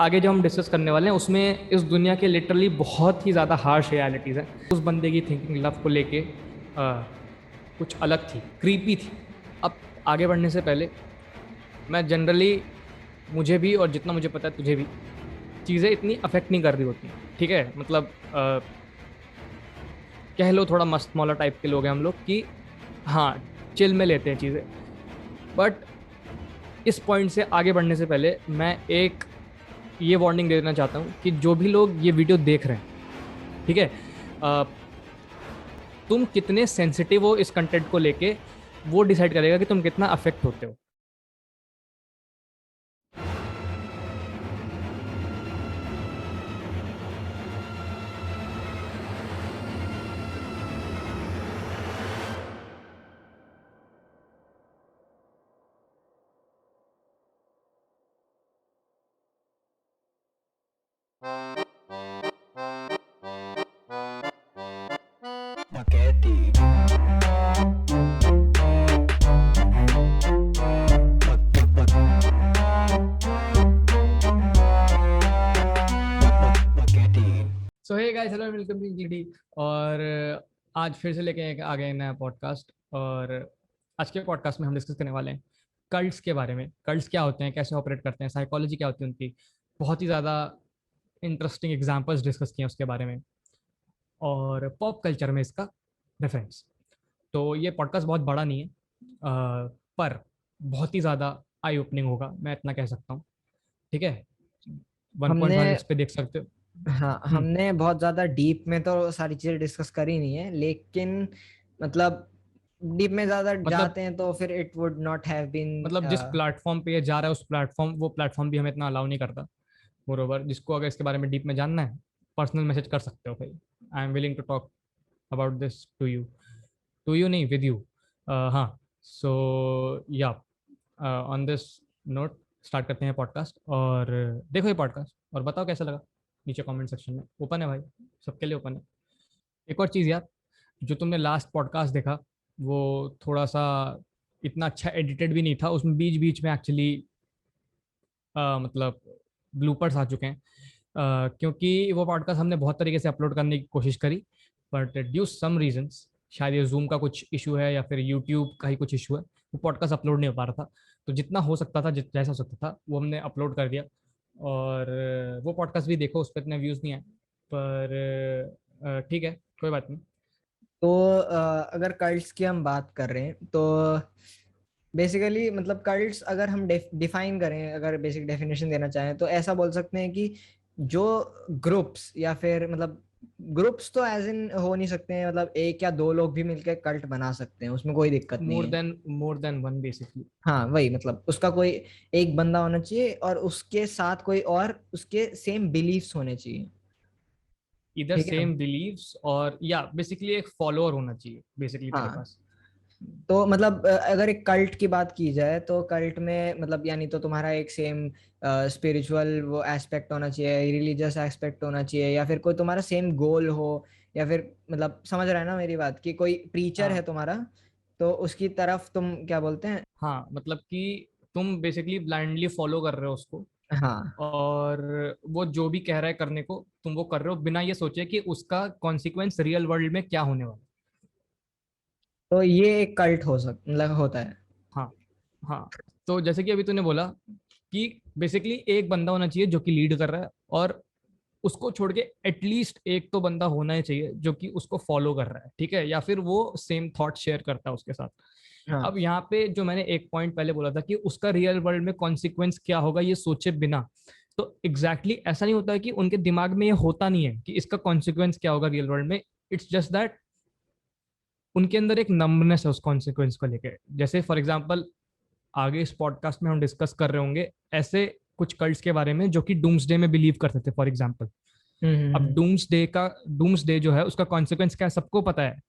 आगे जो हम डिस्कस करने वाले हैं उसमें इस दुनिया के लिटरली बहुत ही ज़्यादा हार्श रियलिटीज़ हैं। उस बंदे की थिंकिंग लव को लेके कुछ अलग थी, क्रीपी थी। अब आगे बढ़ने से पहले मैं जनरली, मुझे भी और जितना मुझे पता है तुझे भी, चीज़ें इतनी अफेक्ट नहीं कर रही होती, ठीक है। मतलब कह लो थोड़ा मस्त मौला टाइप के लोग हैं हम लोग कि हाँ, चिल में लेते हैं चीज़ें। बट इस पॉइंट से आगे बढ़ने से पहले मैं एक ये वार्निंग दे देना चाहता हूँ कि जो भी लोग ये वीडियो देख रहे हैं, ठीक है, अ, तुम कितने सेंसिटिव हो इस कंटेंट को लेके, वो डिसाइड करेगा कि तुम कितना अफेक्ट होते हो। So hey guys, hello, welcome to GD। और आज फिर से लेके आ गए नया पॉडकास्ट। और आज के पॉडकास्ट में हम डिस्कस करने वाले हैं कल्ट्स के बारे में। कल्ट्स क्या होते हैं, कैसे ऑपरेट करते हैं, साइकोलॉजी क्या होती है उनकी। बहुत ही ज़्यादा इंटरेस्टिंग एग्जांपल्स डिस्कस किए हैं उसके बारे में, और पॉप कल्चर में इसका रेफरेंस। तो ये पॉडकास्ट बहुत बड़ा नहीं है, पर बहुत ही ज़्यादा आई ओपनिंग होगा, मैं इतना कह सकता हूँ, ठीक है। हमने 1.5 पे देख सकते हो। हाँ, हमने बहुत ज्यादा डीप में तो सारी चीजें डिस्कस करी नहीं है, लेकिन मतलब डीप में ज्यादा मतलब जाते हैं तो फिर it would not have been. जिस प्लेटफॉर्म पे ये जा रहा है उस प्लेटफॉर्म, वो प्लेटफॉर्म भी हमें इतना अलाउ नहीं करता। मोरोवर, जिसको अगर इसके बारे में डीप में जानना है, पर्सनल मैसेज कर सकते हो भाई। I am willing to talk about this to you नहीं, विद यू। हाँ। सो या, ऑन दिस नोट स्टार्ट करते हैं पॉडकास्ट। और देखो ये पॉडकास्ट और बताओ कैसा लगा, नीचे कमेंट सेक्शन में ओपन है भाई, सबके लिए ओपन है। एक और चीज़ यार, जो तुमने लास्ट पॉडकास्ट देखा वो थोड़ा सा इतना अच्छा एडिटेड भी नहीं था, उसमें बीच बीच में एक्चुअली मतलब ब्लूपर्स आ चुके हैं। क्योंकि वो पॉडकास्ट हमने बहुत तरीके से अपलोड करने की कोशिश करी, बट ड्यू सम रीजंस, शायद ये जूम का कुछ इशू है या फिर यूट्यूब का ही कुछ इशू है, वो पॉडकास्ट अपलोड नहीं हो पा रहा था। तो जितना हो सकता था, जैसा हो सकता था, वो हमने अपलोड कर दिया। और वो पॉडकास्ट भी देखो, उस पर इतने व्यूज़ नहीं आए, पर ठीक है, कोई बात नहीं। तो अगर कल्ट्स की हम बात कर रहे हैं तो बेसिकली मतलब कल्ट्स अगर हम डिफाइन करें, अगर बेसिक डेफिनेशन देना चाहें तो ऐसा बोल सकते हैं कि जो ग्रुप्स या फिर मतलब ग्रुप्स तो एज इन हो नहीं सकते हैं, मतलब एक या दो लोग भी मिलकर कल्ट बना सकते हैं, उसमें कोई दिक्कत नहीं है। More than one basically. हाँ वही, मतलब उसका कोई एक बंदा होना चाहिए और उसके साथ कोई और उसके सेम बिलीफ्स होने चाहिए। इधर ठीक है। सेम बिलीव्स, और या बेसिकली एक फॉलोअर होना चाहिए बेसिकली तेरे हाँ, पास। तो मतलब अगर एक कल्ट की बात की जाए तो कल्ट में मतलब यानी तो तुम्हारा एक सेम स्पिरिचुअल वो एस्पेक्ट होना चाहिए, रिलीजियस एस्पेक्ट होना चाहिए, या फिर कोई तुम्हारा सेम गोल हो, या फिर मतलब समझ रहा है ना मेरी बात, कि कोई प्रीचर है हाँ तुम्हारा तो उसकी तरफ तुम क्या बोलते हैं। हाँ, मतलब कि तुम बेसिकली ब्लाइंडली फॉलो कर रहे हो उसको, हाँ, और वो जो भी कह रहा है करने को तुम वो कर रहे हो, बिना ये सोचे कि उसका कॉन्सिक्वेंस रियल वर्ल्ड में क्या होने वाला तो ये एक कल्ट हो मतलब होता है। है। हाँ हाँ। तो जैसे कि अभी तूने बोला कि बेसिकली एक बंदा होना चाहिए जो कि लीड कर रहा है, और उसको छोड़ के एटलीस्ट एक तो बंदा होना ही चाहिए जो कि उसको फॉलो कर रहा है, ठीक है, या फिर वो सेम थॉट शेयर करता है उसके साथ। हाँ, अब यहाँ पे जो मैंने एक पॉइंट पहले बोला था कि उसका रियल वर्ल्ड में कॉन्सिक्वेंस क्या होगा ये सोचे बिना, तो एग्जैक्टली exactly ऐसा नहीं होता है कि उनके दिमाग में ये होता नहीं है कि इसका कॉन्सिक्वेंस क्या होगा रियल वर्ल्ड में। इट्स जस्ट दैट उनके अंदर एक नंबनेस है उस कॉन्सिक्वेंस को लेके। जैसे फॉर एग्जाम्पल, आगे इस पॉडकास्ट में हम डिस्कस कर रहे होंगे ऐसे कुछ कल्ट्स के बारे में जो कि डूम्सडे में बिलीव करते थे, फॉर एग्जाम्पल। अब डूम्सडे जो है उसका कॉन्सिक्वेंस क्या है सबको पता है,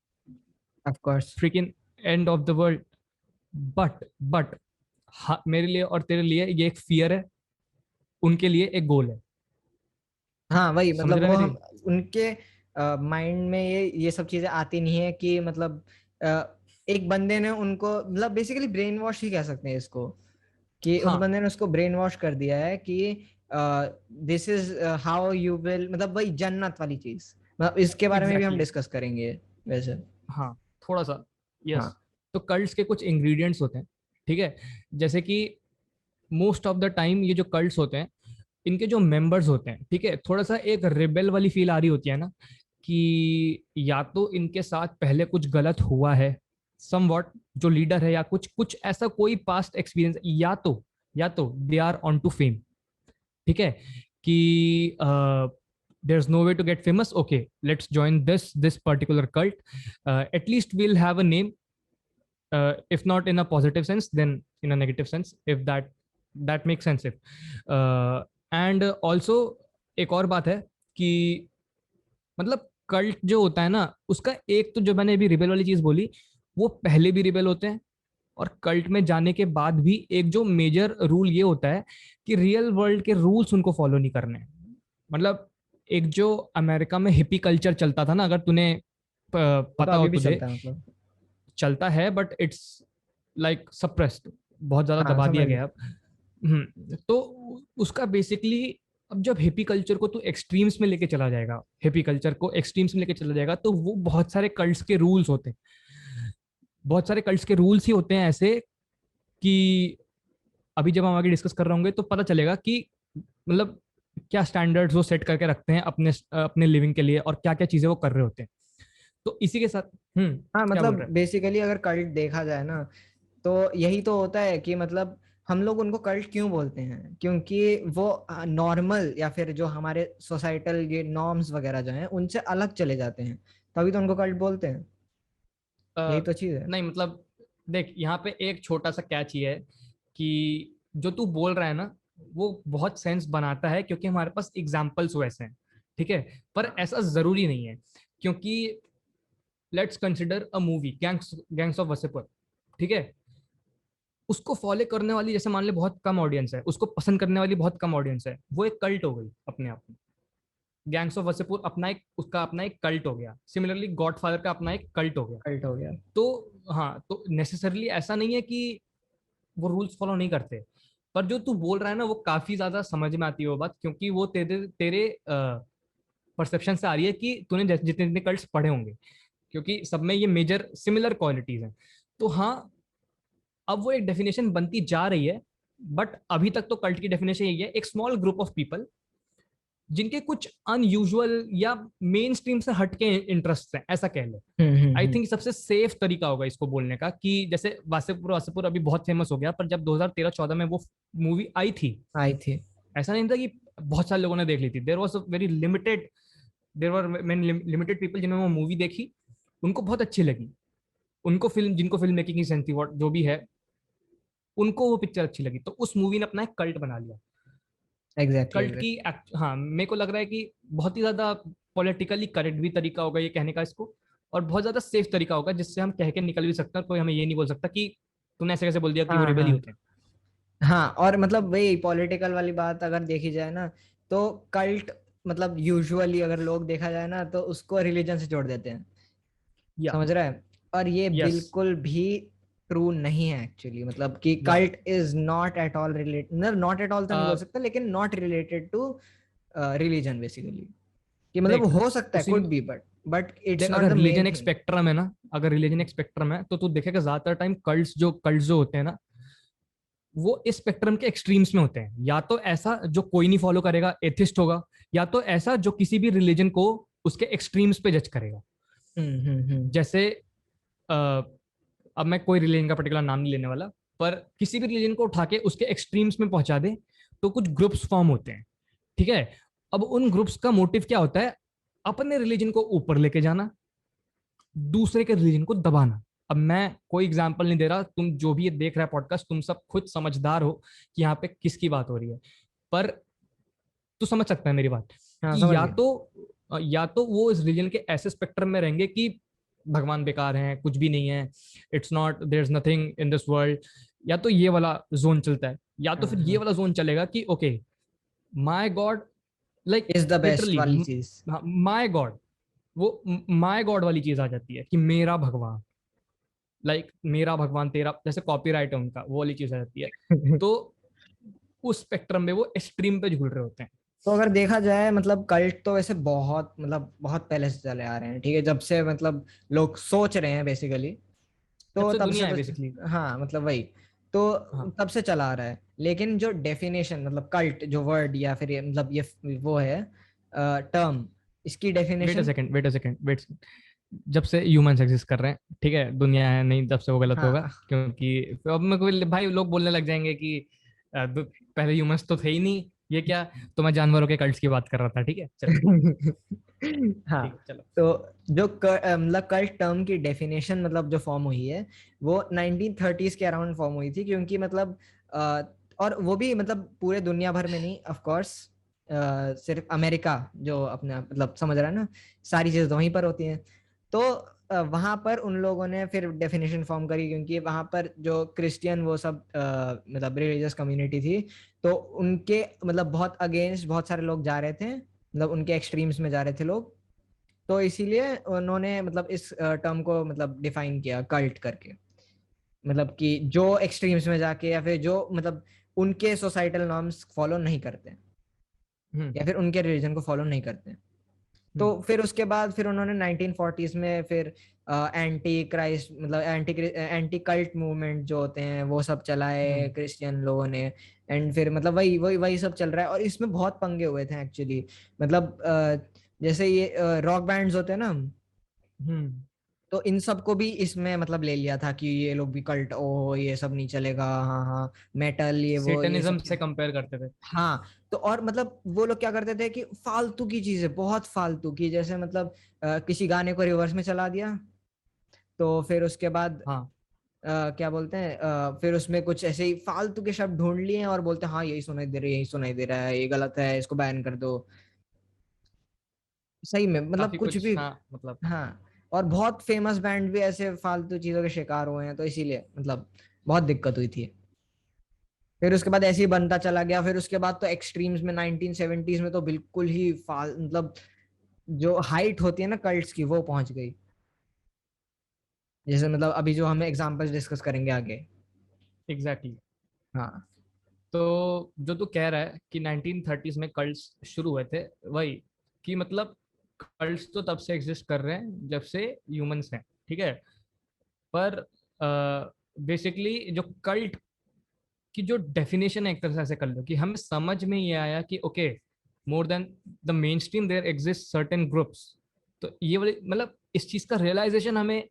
of course. Freaking end of the world. But मेरे लिए और तेरे लिए ये एक फियर है, उनके लिए एक गोल है। हाँ वही, समझ मतलब रहे वो हैं हम मेरी। उनके माइंड में ये सब चीजें आती नहीं है कि मतलब एक बंदे ने उनको मतलब बेसिकली ब्रेन वॉश ही कह सकते हैं इसको। कि उस हाँ बंदे ने उसको ब्रेन वॉश कर दिया है कि this is how you will, मतलब वही जन्नत वाली चीज, मतलब इसके बारे में भी हम एग्जैक्टली डिस्कस करेंगे वैसे। हाँ थोड़ा सा हाँ यस। तो कल्ट्स के कुछ इंग्रेडिएंट्स होते हैं, ठीक है। जैसे कि मोस्ट ऑफ द टाइम ये जो कल्ट्स होते हैं, इनके जो मेंबर्स होते हैं, ठीक है, थोड़ा सा एक रिबेल वाली फील आ रही होती है ना, कि या तो इनके साथ पहले कुछ गलत हुआ है सम वॉट, जो लीडर है, या कुछ कुछ ऐसा कोई पास्ट एक्सपीरियंस, या तो they are on to fame, ठीक है, कि there is no way to get famous, okay let's join this particular cult, at least we'll have a name, if not in a positive sense then in a negative sense, if that makes sense, if and also एक और बात है कि मतलब cult जो होता है ना, उसका एक तो जो मैंने अभी रिबेल वाली चीज बोली, वो पहले भी रिबेल होते हैं, और कल्ट में जाने के बाद भी एक जो मेजर रूल ये होता है कि रियल वर्ल्ड के रूल्स उनको फॉलो नहीं करने हैं। मतलब एक जो अमेरिका में हिप्पी कल्चर चलता था ना, अगर तूने वो तो पता हो अभी भी तुझे, चलता है मतलब। चलता है बट इट्स लाइक सप्रेस्ड, बहुत ज्यादा हाँ दबा दिया समझ गया गया। अब। तो उसका बेसिकली, अब जब हिपी कल्चर को तू एक्सट्रीम्स में लेके चला जाएगा, हिपी कल्चर को एक्सट्रीम्स में लेके चला जाएगा, तो वो बहुत सारे कल्ट्स के रूल्स होते हैं, बहुत सारे कल्ट्स के रूल्स ही होते हैं ऐसे कि अभी जब हम आगे डिस्कस कर रहे होंगे तो पता चलेगा कि मतलब क्या स्टैंडर्ड्स वो सेट करके रखते हैं अपने अपने लिविंग के लिए, और क्या क्या चीजें वो कर रहे होते हैं। तो इसी के साथ हाँ क्या बोल मतलब रहे हैं? बेसिकली अगर कल्ट देखा जाए ना, तो यही तो होता है कि मतलब हम लोग उनको कल्ट क्यों बोलते हैं, क्योंकि वो नॉर्मल या फिर जो हमारे सोसाइटल ये नॉर्म्स वगैरह जो हैं उनसे अलग चले जाते हैं, तभी तो उनको कल्ट बोलते हैं। यही अ, तो चीज है। नहीं मतलब देख, यहाँ पे एक छोटा सा कैच ये है कि जो तू बोल रहा है ना, वो बहुत सेंस बनाता है क्योंकि हमारे पास एग्जाम्पल्स वैसे हैं, ठीक है, पर ऐसा जरूरी नहीं है, क्योंकि let's consider a movie gangs gangs of Wasseypur, ठीक है, उसको फॉलो करने वाली जैसे मान ले बहुत कम ऑडियंस है, उसको पसंद करने वाली बहुत कम ऑडियंस है, वो एक कल्ट हो गई अपने आप में। गैंग्स ऑफ वसेपुर अपना एक, उसका अपना एक कल्ट हो गया, सिमिलरली गॉडफादर का अपना एक कल्ट हो गया। कल्ट हो गया। तो हाँ, तो नेसेसरली ऐसा नहीं है कि वो रूल्स फॉलो नहीं करते, पर जो तू बोल रहा है ना, वो काफी ज्यादा समझ में आती है वो बात, क्योंकि वो तेरे तेरे परसेप्शन से आ रही है कि तूने जितने जितने कल्ट्स पढ़े होंगे, क्योंकि सब में ये मेजर सिमिलर क्वालिटीज हैं। तो हाँ, अब वो एक डेफिनेशन बनती जा रही है, बट अभी तक तो कल्ट की डेफिनेशन यही है, एक स्मॉल ग्रुप ऑफ पीपल जिनके कुछ अनयूजुअल या मेन स्ट्रीम से हटके इंटरेस्ट हैं, ऐसा कह ले। आई हम्म। थिंक सबसे सेफ तरीका होगा इसको बोलने का, कि जैसे वासेपुर वासेपुर अभी बहुत फेमस हो गया, पर जब 2013-14 में वो मूवी आई थी, आई थी। ऐसा नहीं था कि बहुत सारे लोगों ने देख ली थी, there was very limited, there were limited people जिन्होंने वो मूवी देखी, उनको बहुत अच्छी लगी, उनको फिल्म, जिनको फिल्म मेकिंग की सेंस थी, जो भी है, उनको वो पिक्चर अच्छी लगी, तो उस मूवी ने अपना एक कल्ट बना लिया। एग्जैक्टली कल्ट की एग्जैक्टली। हाँ, मेरे को लग रहा है कि बहुत ही ज्यादा पॉलिटिकली करेक्ट भी तरीका होगा ये कहने का इसको, और बहुत ज्यादा सेफ तरीका होगा जिससे हम कह के निकल भी सकते हैं, कोई हमें ये नहीं बोल सकता कि तूने ऐसे कैसे बोल दिया कि वो हाँ रिबेल ही हाँ होते हैं। हाँ। और मतलब वही पॉलिटिकल वाली बात अगर देखी जाए ना, तो कल्ट मतलब यूजुअली अगर लोग देखा जाए ना तो उसको रिलीजन से जोड़ देते हैं। या समझ रहा है? और ये यस बिल्कुल भी ट्रू नहीं है एक्चुअली, मतलब कि या cult is not at all related, मतलब नॉट एट ऑल तो नहीं बोल सकता, लेकिन not related to religion basically. कि मतलब देख हो सकता है, उसी कुड बी, बट इट्स देख, नॉट द अगर मेन रिलीजन एक थिंग। स्पेक्ट्रम है ना, अगर रिलीजन एक स्पेक्ट्रम है, तो तू देखेगा ज्यादातर टाइम कल्ट्स जो होते हैं ना, वो इस स्पेक्ट्रम के एक्सट्रीम्स में होते हैं, या तो ऐसा जो कोई नहीं फॉलो करेगा, एथिस्ट होगा, या तो ऐसा जो किसी भी रिलीजन को उसके एक्सट्रीम्स पे जज करेगा। हम्म। जैसे अ, अब मैं कोई रिलीजन का पर्टिकुलर नाम नहीं लेने वाला, पर किसी भी रिलीजन को उठा के उसके एक्सट्रीम्स में पहुंचा दे, तो कुछ ग्रुप्स फॉर्म होते हैं, ठीक है। अब उन ग्रुप्स का मोटिव क्या होता है? अपने रिलीजन को ऊपर लेके जाना, दूसरे के रिलीजन को दबाना। अब मैं कोई एग्जांपल नहीं दे रहा, तुम जो भी ये देख रहा है पॉडकास्ट, तुम सब खुद समझदार हो कि यहाँ पे किसकी बात हो रही है, पर तू समझ सकता है मेरी बात, हाँ कि समझ या गया। तो या तो वो इस रिलीजन के ऐसे स्पेक्ट्रम में रहेंगे कि भगवान बेकार है, कुछ भी नहीं है, it's not, there is nothing in this world, या तो ये वाला जोन चलता है, या तो हाँ फिर ये हाँ। वाला जोन चलेगा कि okay, my God, like is the best literally वाली चीज। माय गॉड, वो माय गॉड वाली चीज आ जाती है कि मेरा भगवान, लाइक मेरा भगवान तेरा, जैसे कॉपीराइट है उनका, वो वाली चीज आ जाती है। तो उस स्पेक्ट्रम में वो एक्सट्रीम पे झूल रहे होते हैं। तो अगर देखा जाए मतलब कल्ट तो वैसे बहुत मतलब बहुत पहले से चले आ रहे हैं, ठीक है, जब से मतलब लोग सोच रहे हैं बेसिकली, जब तो से तब से दुनिया है बेसिकली। तो हाँ मतलब वही, तो हाँ तब से चला आ रहा है। लेकिन जो डेफिनेशन मतलब कल्ट जो वर्ड या फिर मतलब ये वो है टर्म, इसकी wait a definition. Second, wait a second, wait. जब से ह्यूमंस एग्जिस्ट कर रहे हैं, ठीक है, दुनिया है नहीं, तब से वो गलत होगा, हाँ क्योंकि फिर अब मैं कोई भाई लोग बोलने लग जाएंगे कि पहले ह्यूमंस तो थे ही नहीं, ये क्या। तो मैं जानवरों के कल्ट्स की बात कर रहा था, ठीक है चलो। हाँ, ठीक है चलो। तो जो मतलब कल्ट टर्म की डेफिनेशन मतलब जो फॉर्म हुई है वो 1930s के अराउंड फॉर्म हुई थी, क्योंकि मतलब और वो भी मतलब पूरे दुनिया भर में नहीं, ऑफ कोर्स सिर्फ अमेरिका जो अपना मतलब समझ रहा है ना, सारी चीजें तो वहीं पर होती हैं। तो वहां पर उन लोगों ने फिर डेफिनेशन फॉर्म करी, क्योंकि वहां पर जो क्रिश्चियन वो सब मतलब रिलीजियस कम्युनिटी थी, तो उनके मतलब बहुत अगेंस्ट बहुत सारे लोग जा रहे थे, मतलब उनके एक्सट्रीम्स में जा रहे थे लोग। तो इसीलिए उन्होंने मतलब इस टर्म को मतलब डिफाइन किया कल्ट करके, मतलब कि जो एक्सट्रीम्स में जाके या फिर जो मतलब उनके सोसाइटल नॉर्म्स फॉलो नहीं करते हम्म या फिर उनके रिलीजन को फॉलो नहीं करते। तो हम्म फिर उसके बाद फिर उन्होंने 1940s में फिर एंटी क्राइस्ट मतलब एंटी कल्ट मूवमेंट जो होते हैं वो सब चलाए हम्म क्रिश्चियन लोगों ने। एंड फिर मतलब वही वही वही सब चल रहा है, और इसमें बहुत पंगे हुए थे एक्चुअली। मतलब जैसे ये रॉक बैंड्स होते हैं ना, हम्म। तो इन सबको भी इसमें मतलब ले लिया था कि ये लोग भी कल्ट, ओ ये सब नहीं चलेगा, हाँ हाँ, मेटल ये सेटनिज्म सब से चीज। कंपेयर करते थे। हाँ, तो और मतलब वो लोग क्या करते थे कि फालतू की चीजें, बहुत फालतू की, जैसे मतलब किसी गाने को रिवर्स में चला दिया, तो फिर उसके बाद हाँ क्या बोलते हैं, फिर उसमें कुछ ऐसे ही फालतू के शब्द ढूंढ लिए और बोलते हैं हाँ यही सुनाई दे रहा है, यही सुनाई दे रहा है, ये गलत है, इसको बैन कर दो। सही में मतलब काफी कुछ कुछ, भी। हाँ मतलब। हाँ, और बहुत फेमस बैंड भी ऐसे फालतू चीजों के शिकार हुए हैं, तो इसीलिए मतलब बहुत दिक्कत हुई थी। फिर उसके बाद ऐसे ही बनता चला गया, फिर उसके बाद तो एक्सट्रीम्स में 1970s में तो बिल्कुल ही फाल मतलब जो हाइट होती है ना कल्ट्स की वो पहुंच गई, जैसे मतलब अभी जो हम एग्जांपल्स डिस्कस करेंगे आगे। एग्जैक्टली। हाँ तो जो तू कह रहा है कि 1930s में कल्ट्स शुरू हुए थे, वही कि मतलब कल्ट्स तो तब से एग्जिस्ट कर रहे हैं जब से ह्यूमंस हैं, ठीक है। पर बेसिकली जो कल्ट की जो डेफिनेशन है, एक तरह से ऐसे कर लो कि हमें समझ में ये आया कि okay, more than the mainstream there exist certain groups. तो ये वाली मतलब इस चीज का रियलाइजेशन हमें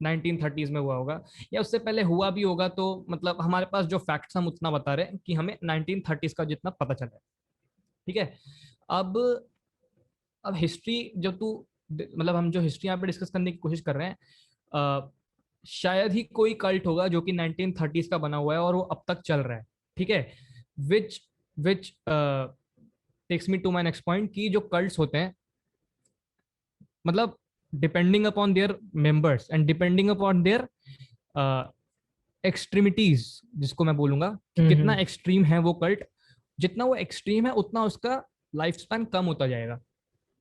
1930s में हुआ होगा, या उससे पहले हुआ भी होगा, तो मतलब हमारे पास जो फैक्ट्स हम उतना बता रहे हैं कि हमें 1930s का जितना पता चला है, ठीक है। अब अब हिस्ट्री जो तू मतलब हम जो हिस्ट्री यहाँ पे डिस्कस करने की कोशिश कर रहे हैं, शायद ही कोई कल्ट होगा जो कि 1930s का बना हुआ है और वो अब तक चल रहा है, ठीक है। Which which takes me to my next point कि जो कल्ट्स होते हैं, मतलब depending upon their members and depending upon their extremities, जिसको मैं बोलूंगा कि कितना हम्म। एक्सट्रीम है वो कल्ट, जितना वो एक्सट्रीम है उतना उसका लाइफ स्पैन कम होता जाएगा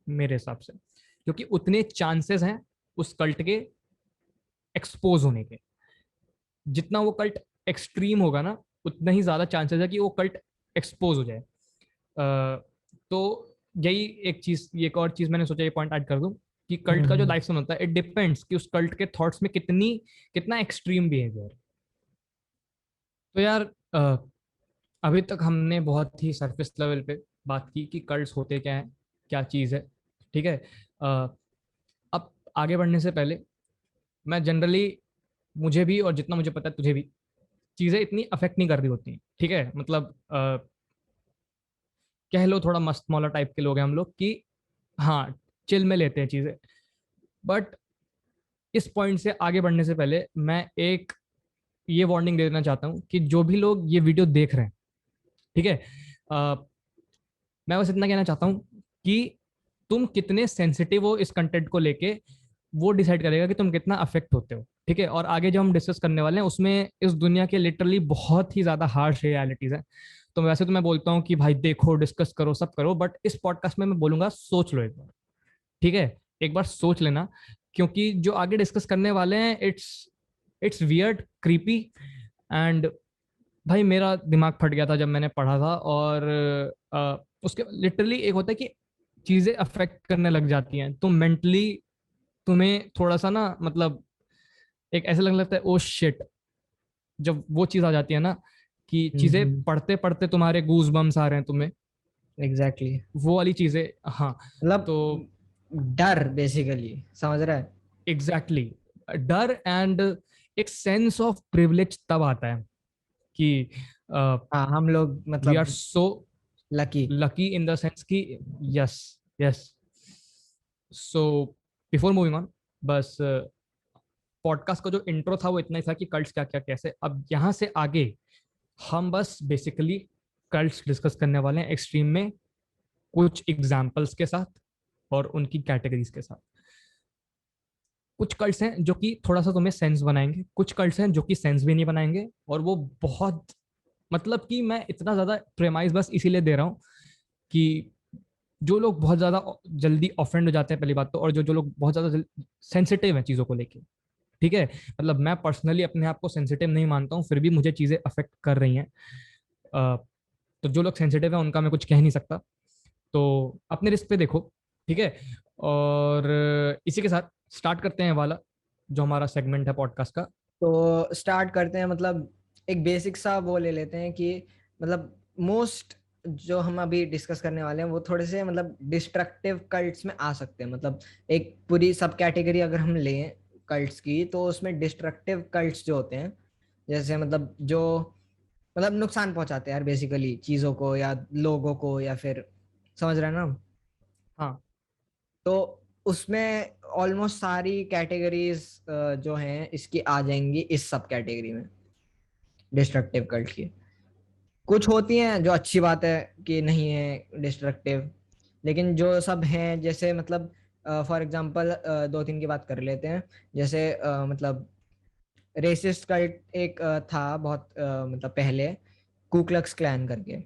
मेरे हिसाब से, क्योंकि उतने चांसेस हैं उस कल्ट के एक्सपोज होने के। जितना वो कल्ट एक्सट्रीम होगा ना, उतना ही ज्यादा चांसेस है कि वो कल्ट एक्सपोज हो जाए। तो यही एक चीज, एक और चीज मैंने सोचा ये पॉइंट ऐड कर दूं कि कल्ट का जो हम्म। लाइफ स्पैन होता है, इट डिपेंड्स कि उस कल्ट के थॉट्स में कितनी कितना एक्सट्रीम बिहेवियर। तो यार अभी तक हमने बहुत ही सरफेस लेवल पे बात की कि कल्ट्स होते क्या है, क्या चीज़ है, ठीक है। अ, अब आगे बढ़ने से पहले मैं जनरली, मुझे भी और जितना मुझे पता है तुझे भी, चीज़ें इतनी अफेक्ट नहीं कर रही होती, ठीक है। मतलब कह लो थोड़ा मस्त मौला टाइप के लोग हैं हम लोग कि हाँ, चिल में लेते हैं चीज़ें। बट इस पॉइंट से आगे बढ़ने से पहले मैं एक ये वार्निंग दे देना चाहता हूँ कि जो भी लोग ये वीडियो देख रहे हैं, ठीक है, मैं बस इतना कहना चाहता हूँ कि तुम कितने सेंसिटिव हो इस कंटेंट को लेके, वो डिसाइड करेगा कि तुम कितना अफेक्ट होते हो, ठीक है। और आगे जो हम डिस्कस करने वाले हैं उसमें इस दुनिया के लिटरली बहुत ही ज्यादा हार्श रियलिटीज हैं। तो वैसे तो मैं बोलता हूँ कि भाई देखो, डिस्कस करो, सब करो, बट इस पॉडकास्ट में मैं बोलूंगा सोच लो एक बार, ठीक है। एक बार सोच लेना, क्योंकि जो आगे डिस्कस करने वाले हैं, it's it's weird, creepy and भाई मेरा दिमाग फट गया था जब मैंने पढ़ा था, और उसके लिटरली एक होता है कि चीजें अफेक्ट करने लग जाती हैं, तो मेंटली तुम्हें थोड़ा सा ना, मतलब एक ऐसा लगने लगता है ओ शिट, जब वो चीज आ जाती है ना कि चीजें हम्म। पढ़ते पढ़ते तुम्हारे गूज बम्स आ रहे हैं तुम्हें, एग्जैक्टली। वो वाली चीजें। हाँ। मतलब तो डर बेसिकली, समझ रहा है। एग्जैक्टली डर एंड एक सेंस ऑफ प्रिविलेज तब आता है कि हाँ, हम लोग वी आर मतलब so lucky. Lucky in the sense कि yes, yes. So before moving on, बस पॉडकास्ट का जो इंट्रो था वो इतना ही था कि कल्ट्स क्या क्या कैसे। अब यहाँ से आगे हम बस बेसिकली कल्ट्स डिस्कस करने वाले हैं एक्सट्रीम में, कुछ एग्जाम्पल्स के साथ और उनकी कैटेगरीज के साथ। कुछ कल्ट्स हैं जो कि थोड़ा सा तुम्हें सेंस बनाएंगे, कुछ कल्ट्स हैं जो कि सेंस भी नहीं बनाएंगे, और वो बहुत, मतलब कि मैं इतना ज्यादा प्रेमाइज बस इसीलिए दे रहा हूँ कि जो लोग बहुत ज्यादा जल्दी ऑफेंड हो जाते हैं पहली बात तो, और जो जो लोग बहुत ज्यादा सेंसिटिव हैं चीजों को लेके, ठीक है। मतलब मैं पर्सनली अपने आप को सेंसिटिव नहीं मानता हूँ, फिर भी मुझे चीजें अफेक्ट कर रही हैं। तो जो लोग सेंसिटिव हैं उनका मैं कुछ कह नहीं सकता, तो अपने रिस्क पे देखो, ठीक है। और इसी के साथ स्टार्ट करते हैं वाला जो हमारा सेगमेंट है पॉडकास्ट का। तो स्टार्ट करते हैं, मतलब एक बेसिक सा वो ले लेते हैं कि मतलब मोस्ट जो हम अभी डिस्कस करने वाले हैं वो थोड़े से मतलब डिस्ट्रक्टिव कल्ट्स में आ सकते हैं। मतलब एक पूरी सब कैटेगरी अगर हम लें कल्ट्स की, तो उसमें डिस्ट्रक्टिव कल्ट्स जो होते हैं, जैसे मतलब जो मतलब नुकसान पहुंचाते हैं यार बेसिकली चीजों को या लोगों को, या फिर समझ रहे हैं ना। हाँ। तो उसमें ऑलमोस्ट सारी कैटेगरीज जो हैं इसकी आ जाएंगी इस सब कैटेगरी में, डिस्ट्रक्टिव कल्ट की। कुछ होती हैं जो अच्छी बात है कि नहीं है डिस्ट्रक्टिव, लेकिन जो सब हैं जैसे मतलब फॉर एग्जांपल दो तीन की बात कर लेते हैं। जैसे मतलब रेसिस्ट कल्ट एक था बहुत मतलब पहले, कुक्लक्स क्लैन करके।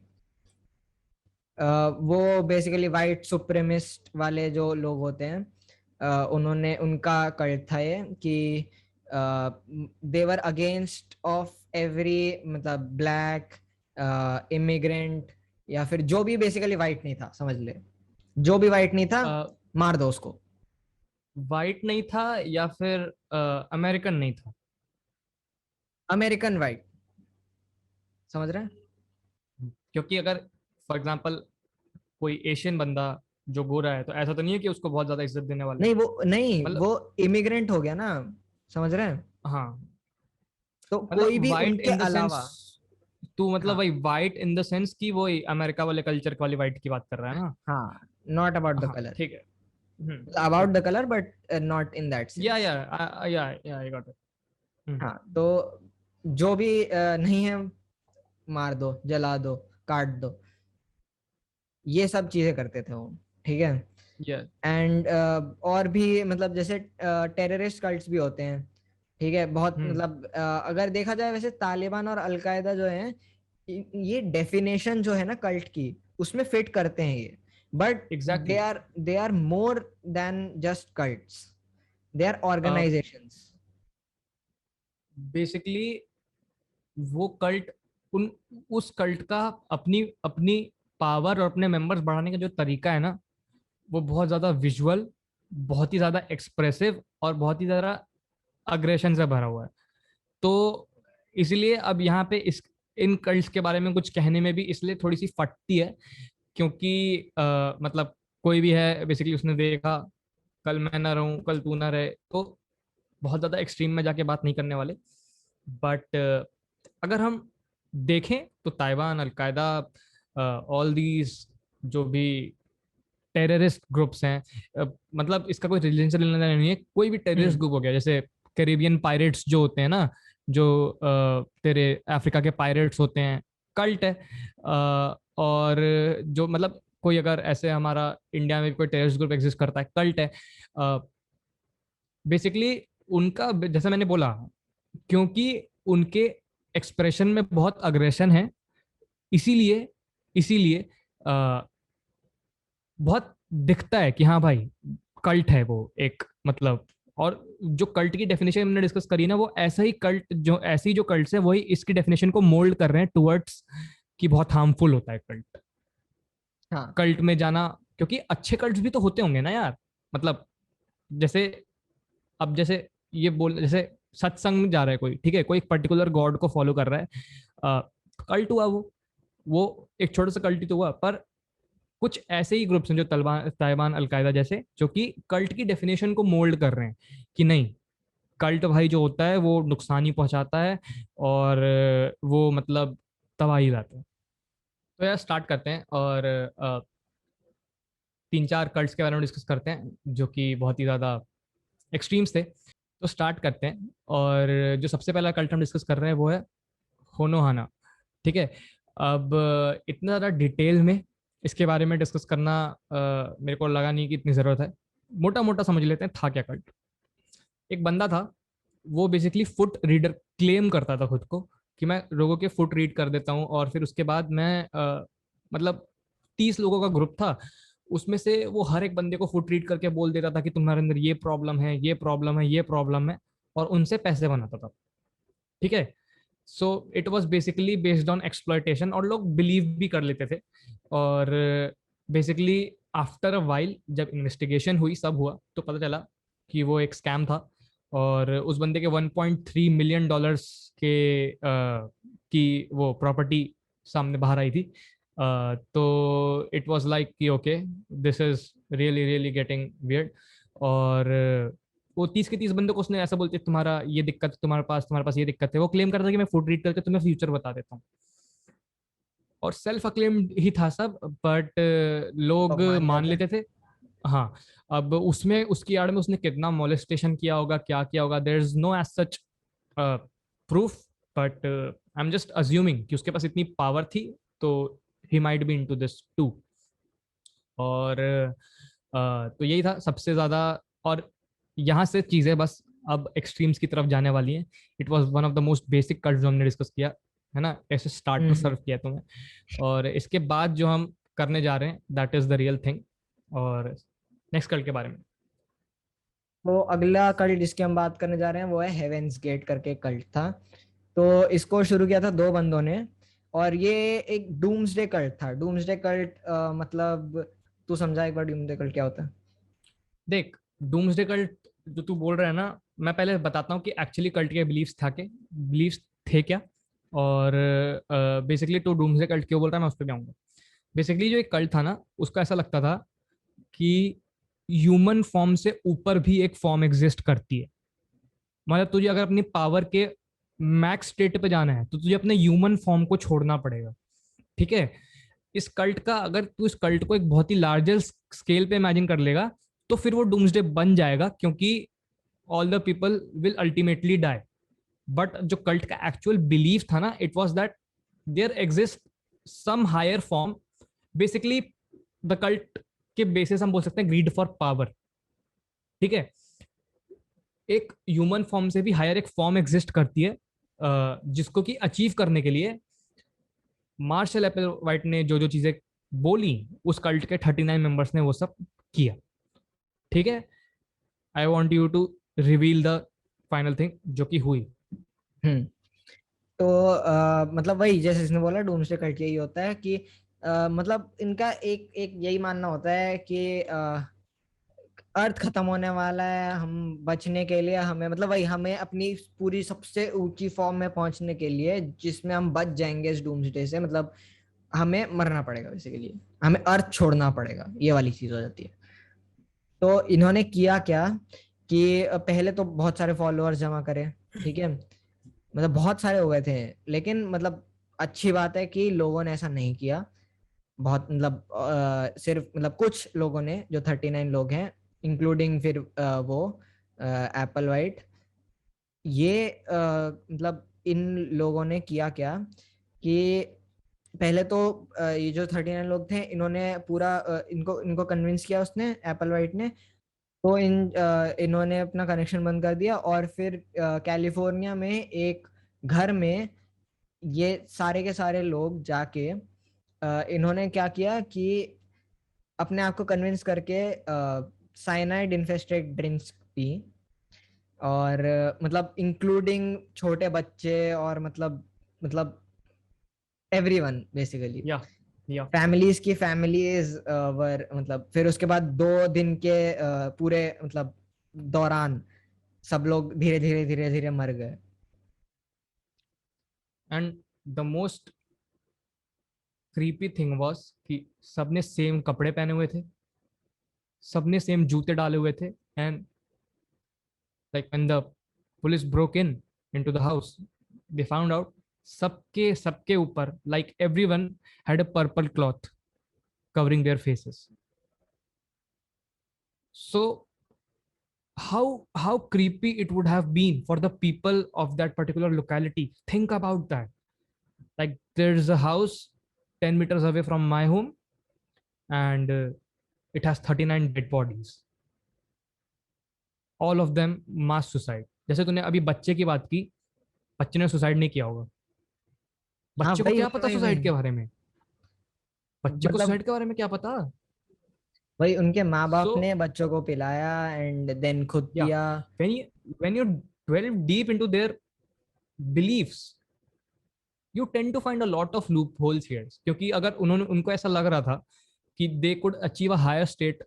वो बेसिकली वाइट सुप्रीमिस्ट वाले जो लोग होते हैं, उन्होंने उनका कल्ट था ये कि देवर अगेंस्ट ऑफ एवरी मतलब ब्लैक इमिग्रेंट, या फिर जो भी बेसिकली वाइट नहीं था, समझ ले, जो भी वाइट नहीं था मार दो उसको। वाइट नहीं था या फिर अमेरिकन नहीं था? अमेरिकन वाइट, समझ रहे हैं। क्योंकि अगर फॉर एग्जांपल कोई एशियन बंदा जो गोरा है, तो ऐसा तो नहीं है कि उसको बहुत ज्यादा इज्जत देने वाले हैं। नहीं मतलब वो इमिग्रेंट हो गया ना, समझ रहे हैं। हाँ, तो कोई मतलब भी वाइट उनके इन द सेंस, अलावा। तू मतलब हाँ वही वाइट इन द सेंस कि वो अमेरिका वाले कल्चर वाली वाइट की बात कर रहा है ना? हाँ, नॉट अबाउट द हाँ कलर, ठीक है। अबाउट ठीक द है। Colour but not in that या सेंस। या या आई गॉट इट। हाँ, तो जो भी नहीं है मार दो, जला दो, काट दो, ये सब चीजें करते थे वो, ठीक है। या एंड और भी मतलब जैसे टेररिस्ट कल्ट्स भी होते हैं, ठीक है। बहुत हम्म मतलब अगर देखा जाए वैसे तालिबान और अलकायदा जो है, ये डेफिनेशन जो है ना कल्ट की, उसमें फिट करते हैं ये। But exactly. They are more than just cults, they are organisations. Basically वो कल्ट, उन उस कल्ट का अपनी अपनी पावर और अपने मेंबर्स बढ़ाने का जो तरीका है ना, वो बहुत ज्यादा विजुअल, बहुत ही ज्यादा एक्सप्रेसिव और बहुत ही ज्यादा अग्रेशन से भरा हुआ है। तो इसलिए अब यहाँ पे इस इन कल्ट्स के बारे में कुछ कहने में भी इसलिए थोड़ी सी फटती है, क्योंकि मतलब कोई भी है बेसिकली उसने देखा, कल मैं ना रहूं कल तू ना रहे, तो बहुत ज्यादा एक्सट्रीम में जाके बात नहीं करने वाले। बट अगर हम देखें तो ताइवान, अलकायदा, ऑल दीज जो भी टेररिस्ट ग्रुप्स हैं, मतलब इसका कोई रिलीजन से लेना देना नहीं है, कोई भी टेररिस्ट हम्म। ग्रुप हो गया, जैसे कैरेबियन पायरेट्स जो होते हैं ना, जो तेरे अफ्रीका के पायरेट्स होते हैं, कल्ट है। और जो मतलब कोई अगर ऐसे हमारा इंडिया में भी कोई टेररिस्ट ग्रुप एग्जिस्ट करता है, कल्ट है बेसिकली। उनका जैसे मैंने बोला, क्योंकि उनके एक्सप्रेशन में बहुत अग्रेशन है, इसीलिए इसीलिए बहुत दिखता है कि हाँ भाई कल्ट है वो एक, मतलब और जो कल्ट की डेफिनेशन हमने डिस्कस करी ना, वो ऐसा ही कल्ट, जो ऐसी जो कल्ट्स हैं वही इसकी डेफिनेशन को मोल्ड कर रहे हैं टुवर्ड्स कि बहुत हार्मफुल होता है कल्ट, हाँ कल्ट में जाना। क्योंकि अच्छे कल्ट्स भी तो होते होंगे ना यार, मतलब जैसे, अब जैसे ये बोल, जैसे सत्संग में जा रहा है कोई, ठीक है, कोई एक पर्टिकुलर गॉड को फॉलो कर रहा है, कल्ट हुआ वो एक छोटा सा कल्ट ही तो हुआ। पर कुछ ऐसे ही ग्रुप्स हैं जो तालिबान अलकायदा जैसे, जो कि कल्ट की डेफिनेशन को मोल्ड कर रहे हैं कि नहीं, कल्ट भाई जो होता है वो नुकसान ही पहुंचाता है, और वो मतलब तबाही लाता है। तो यार स्टार्ट करते हैं, और 3-4 कल्ट्स के बारे में डिस्कस करते हैं जो कि बहुत ही ज़्यादा एक्सट्रीम्स थे। तो स्टार्ट करते हैं, और जो सबसे पहला कल्ट हम डिस्कस कर रहे हैं वो है होनोहाना। ठीक है। अब इतना ज़्यादा डिटेल में इसके बारे में डिस्कस करना मेरे को लगा नहीं कि इतनी ज़रूरत है। मोटा मोटा समझ लेते हैं था क्या कल्ट। एक बंदा था, वो बेसिकली फुट रीडर क्लेम करता था खुद को, कि मैं लोगों के फुट रीड कर देता हूँ, और फिर उसके बाद मैं मतलब 30 लोगों का ग्रुप था, उसमें से वो हर एक बंदे को फुट रीड करके बोल देता था कि तुम्हारे अंदर ये प्रॉब्लम है, ये प्रॉब्लम है, ये प्रॉब्लम है, और उनसे पैसे बनाता था। ठीक है। So it was basically based on exploitation, और लोग बिलीव भी कर लेते थे। और बेसिकली आफ्टर अ वाइल जब इन्वेस्टिगेशन हुई, सब हुआ, तो पता चला कि वो एक स्कैम था, और उस बंदे के 1.3 मिलियन डॉलर्स के की वो प्रॉपर्टी सामने बाहर आई थी। तो इट वाज लाइक कि okay, this is really really getting weird. और वो 30 के 30 बंदे को उसने ऐसा बोलते, तुम्हारा ये दिक्कत है, तुम्हारे पास ये दिक्कत है। वो क्लेम करता था कि मैं फूड रीड करके तुम्हें फ्यूचर बता देता हूँ, और सेल्फ अक्लेम्ड ही था सब, बट लोग लोग मान मान जाते हैं। लेते थे। हाँ। अब उसमें उसकी आड़ में उसने कितना मोलेस्टेशन किया होगा, क्या किया होगा, there is no as such proof, but I am just assuming कि उसके पास इतनी पावर थी, तो he might be into this too. और तो यही था सबसे ज्यादा। और यहाँ से चीजें बस अब एक्सट्रीम्स की तरफ जाने वाली हैं। It was one of the most basic cut जो हमने डिस्कस किया है ना, ऐसे स्टार्टर हम्म। सर्व किया तुम्हें। और इसके बाद जो हम करने जा रहे हैं that is the real thing. और नेक्स्ट कल्ट के बारे में। तो अगला कल्ट जिसकी हम बात करने जा रहे हैं वो है हेवेंस गेट करके कल्ट था। तो इसको शुरू किया था दो बंदों ने, और ये एक डूम्सडे कल्ट था। डूम्सडे कल्ट मतलब तू समझा एक बार डूम्सडे कल्ट क्या होता है? देख, डूम्सडे कल्ट जो तू बोल रहा है ना, मैं पहले बताता हूँ कि एक्चुअली कल्ट के बिलीव्स था के बिलीव्स थे क्या। और बेसिकली तो डूम्सडे कल्ट क्यों बोल रहा है मैं उस पर भी आऊंगा। बेसिकली जो एक कल्ट था ना, उसका ऐसा लगता था कि ह्यूमन फॉर्म से ऊपर भी एक फॉर्म एग्जिस्ट करती है। मतलब तुझे अगर अपनी पावर के मैक्स स्टेट पे जाना है तो तुझे अपने ह्यूमन फॉर्म को छोड़ना पड़ेगा। ठीक है। इस कल्ट का, अगर तू इस कल्ट को एक बहुत ही लार्जर स्केल पे इमेजिन कर लेगा, तो फिर वो डूम्सडे बन जाएगा, क्योंकि all the people will ultimately die. But जो कल्ट का एक्चुअल बिलीफ था ना, it was that there exist some higher form. Basically the cult के बेसिस हम बोल सकते हैं ग्रीड फॉर पावर। ठीक है। एक ह्यूमन फॉर्म से भी हायर एक फॉर्म एग्जिस्ट करती है, जिसको कि अचीव करने के लिए मार्शल एपल वाइट ने जो जो चीजें बोली, उस कल्ट के 39 मेंबर्स ने वो सब किया। ठीक है। I want you to reveal the final thing जो कि हुई। हम्म। तो मतलब वही जैसे इसने बोला डूम्सडे कल्ट यही होता है कि मतलब इनका एक एक यही मानना होता है कि अर्थ खत्म होने वाला है, हम बचने के लिए हमें मतलब वही हमें अपनी पूरी सबसे ऊंची फॉर्म में पहुंचने के लिए जिसमें हम बच जाएंगे इस डूम्सडे से, मतलब हमें मरना पड़ेगा बेसिकली, हमें अर्थ छोड़ना पड़ेगा, ये वाली चीज हो जाती है। तो इन्होंने किया क्या कि पहले तो बहुत सारे फॉलोअर्स जमा करे, ठीक है, मतलब बहुत सारे हो गए थे, लेकिन मतलब अच्छी बात है कि लोगों ने ऐसा नहीं किया। बहुत मतलब सिर्फ मतलब कुछ लोगों ने, जो 39 लोग हैं, इंक्लूडिंग फिर वो एप्पल वाइट, ये मतलब इन लोगों ने किया क्या कि पहले तो ये जो 39 लोग थे इन्होंने पूरा इनको इनको कन्विंस किया उसने, एप्पल वाइट ने। तो इन्होंने अपना कनेक्शन बंद कर दिया, और फिर कैलिफोर्निया में एक घर में ये सारे के सारे लोग जाके इन्होंने क्या किया कि अपने आप को कन्विंस करके साइनाइड इन्फेस्टेड ड्रिंक्स पी। और मतलब इंक्लूडिंग छोटे बच्चे और मतलब एवरीवन बेसिकली, या या फैमिलीज की फैमिलीज वर मतलब फिर उसके बाद 2 दिन के पूरे मतलब दौरान सब लोग धीरे धीरे धीरे धीरे मर गए। And the most creepy thing was कि सबने सेम कपड़े पहने हुए थे, सबने सेम जूते डाले हुए थे। And like when the police broke in into the house, they found out सबके सबके ऊपर, like everyone had a purple cloth covering their faces. So how creepy it would have been for the people of that particular locality. Think about that. Like there's a house 10 meters away from my home, and it has 39 dead bodies, all of them mass suicide. जैसे तूने अभी बच्चे की बात की, बच्चे ने suicide नहीं किया होगा, हाँ बच्चे को वही क्या वही पता वही वही सुसाइड के बारे में, बच्चे को मतलब सुसाइड के बारे में क्या पता। वही उनके माँ बाप सो ने बच्चों को पिलाया एंड देन खुद या पिया। when you delve deep into their beliefs, you tend to find a lot of loopholes here, क्योंकि अगर उन्होंने उनको ऐसा लग रहा था कि they could achieve a higher state,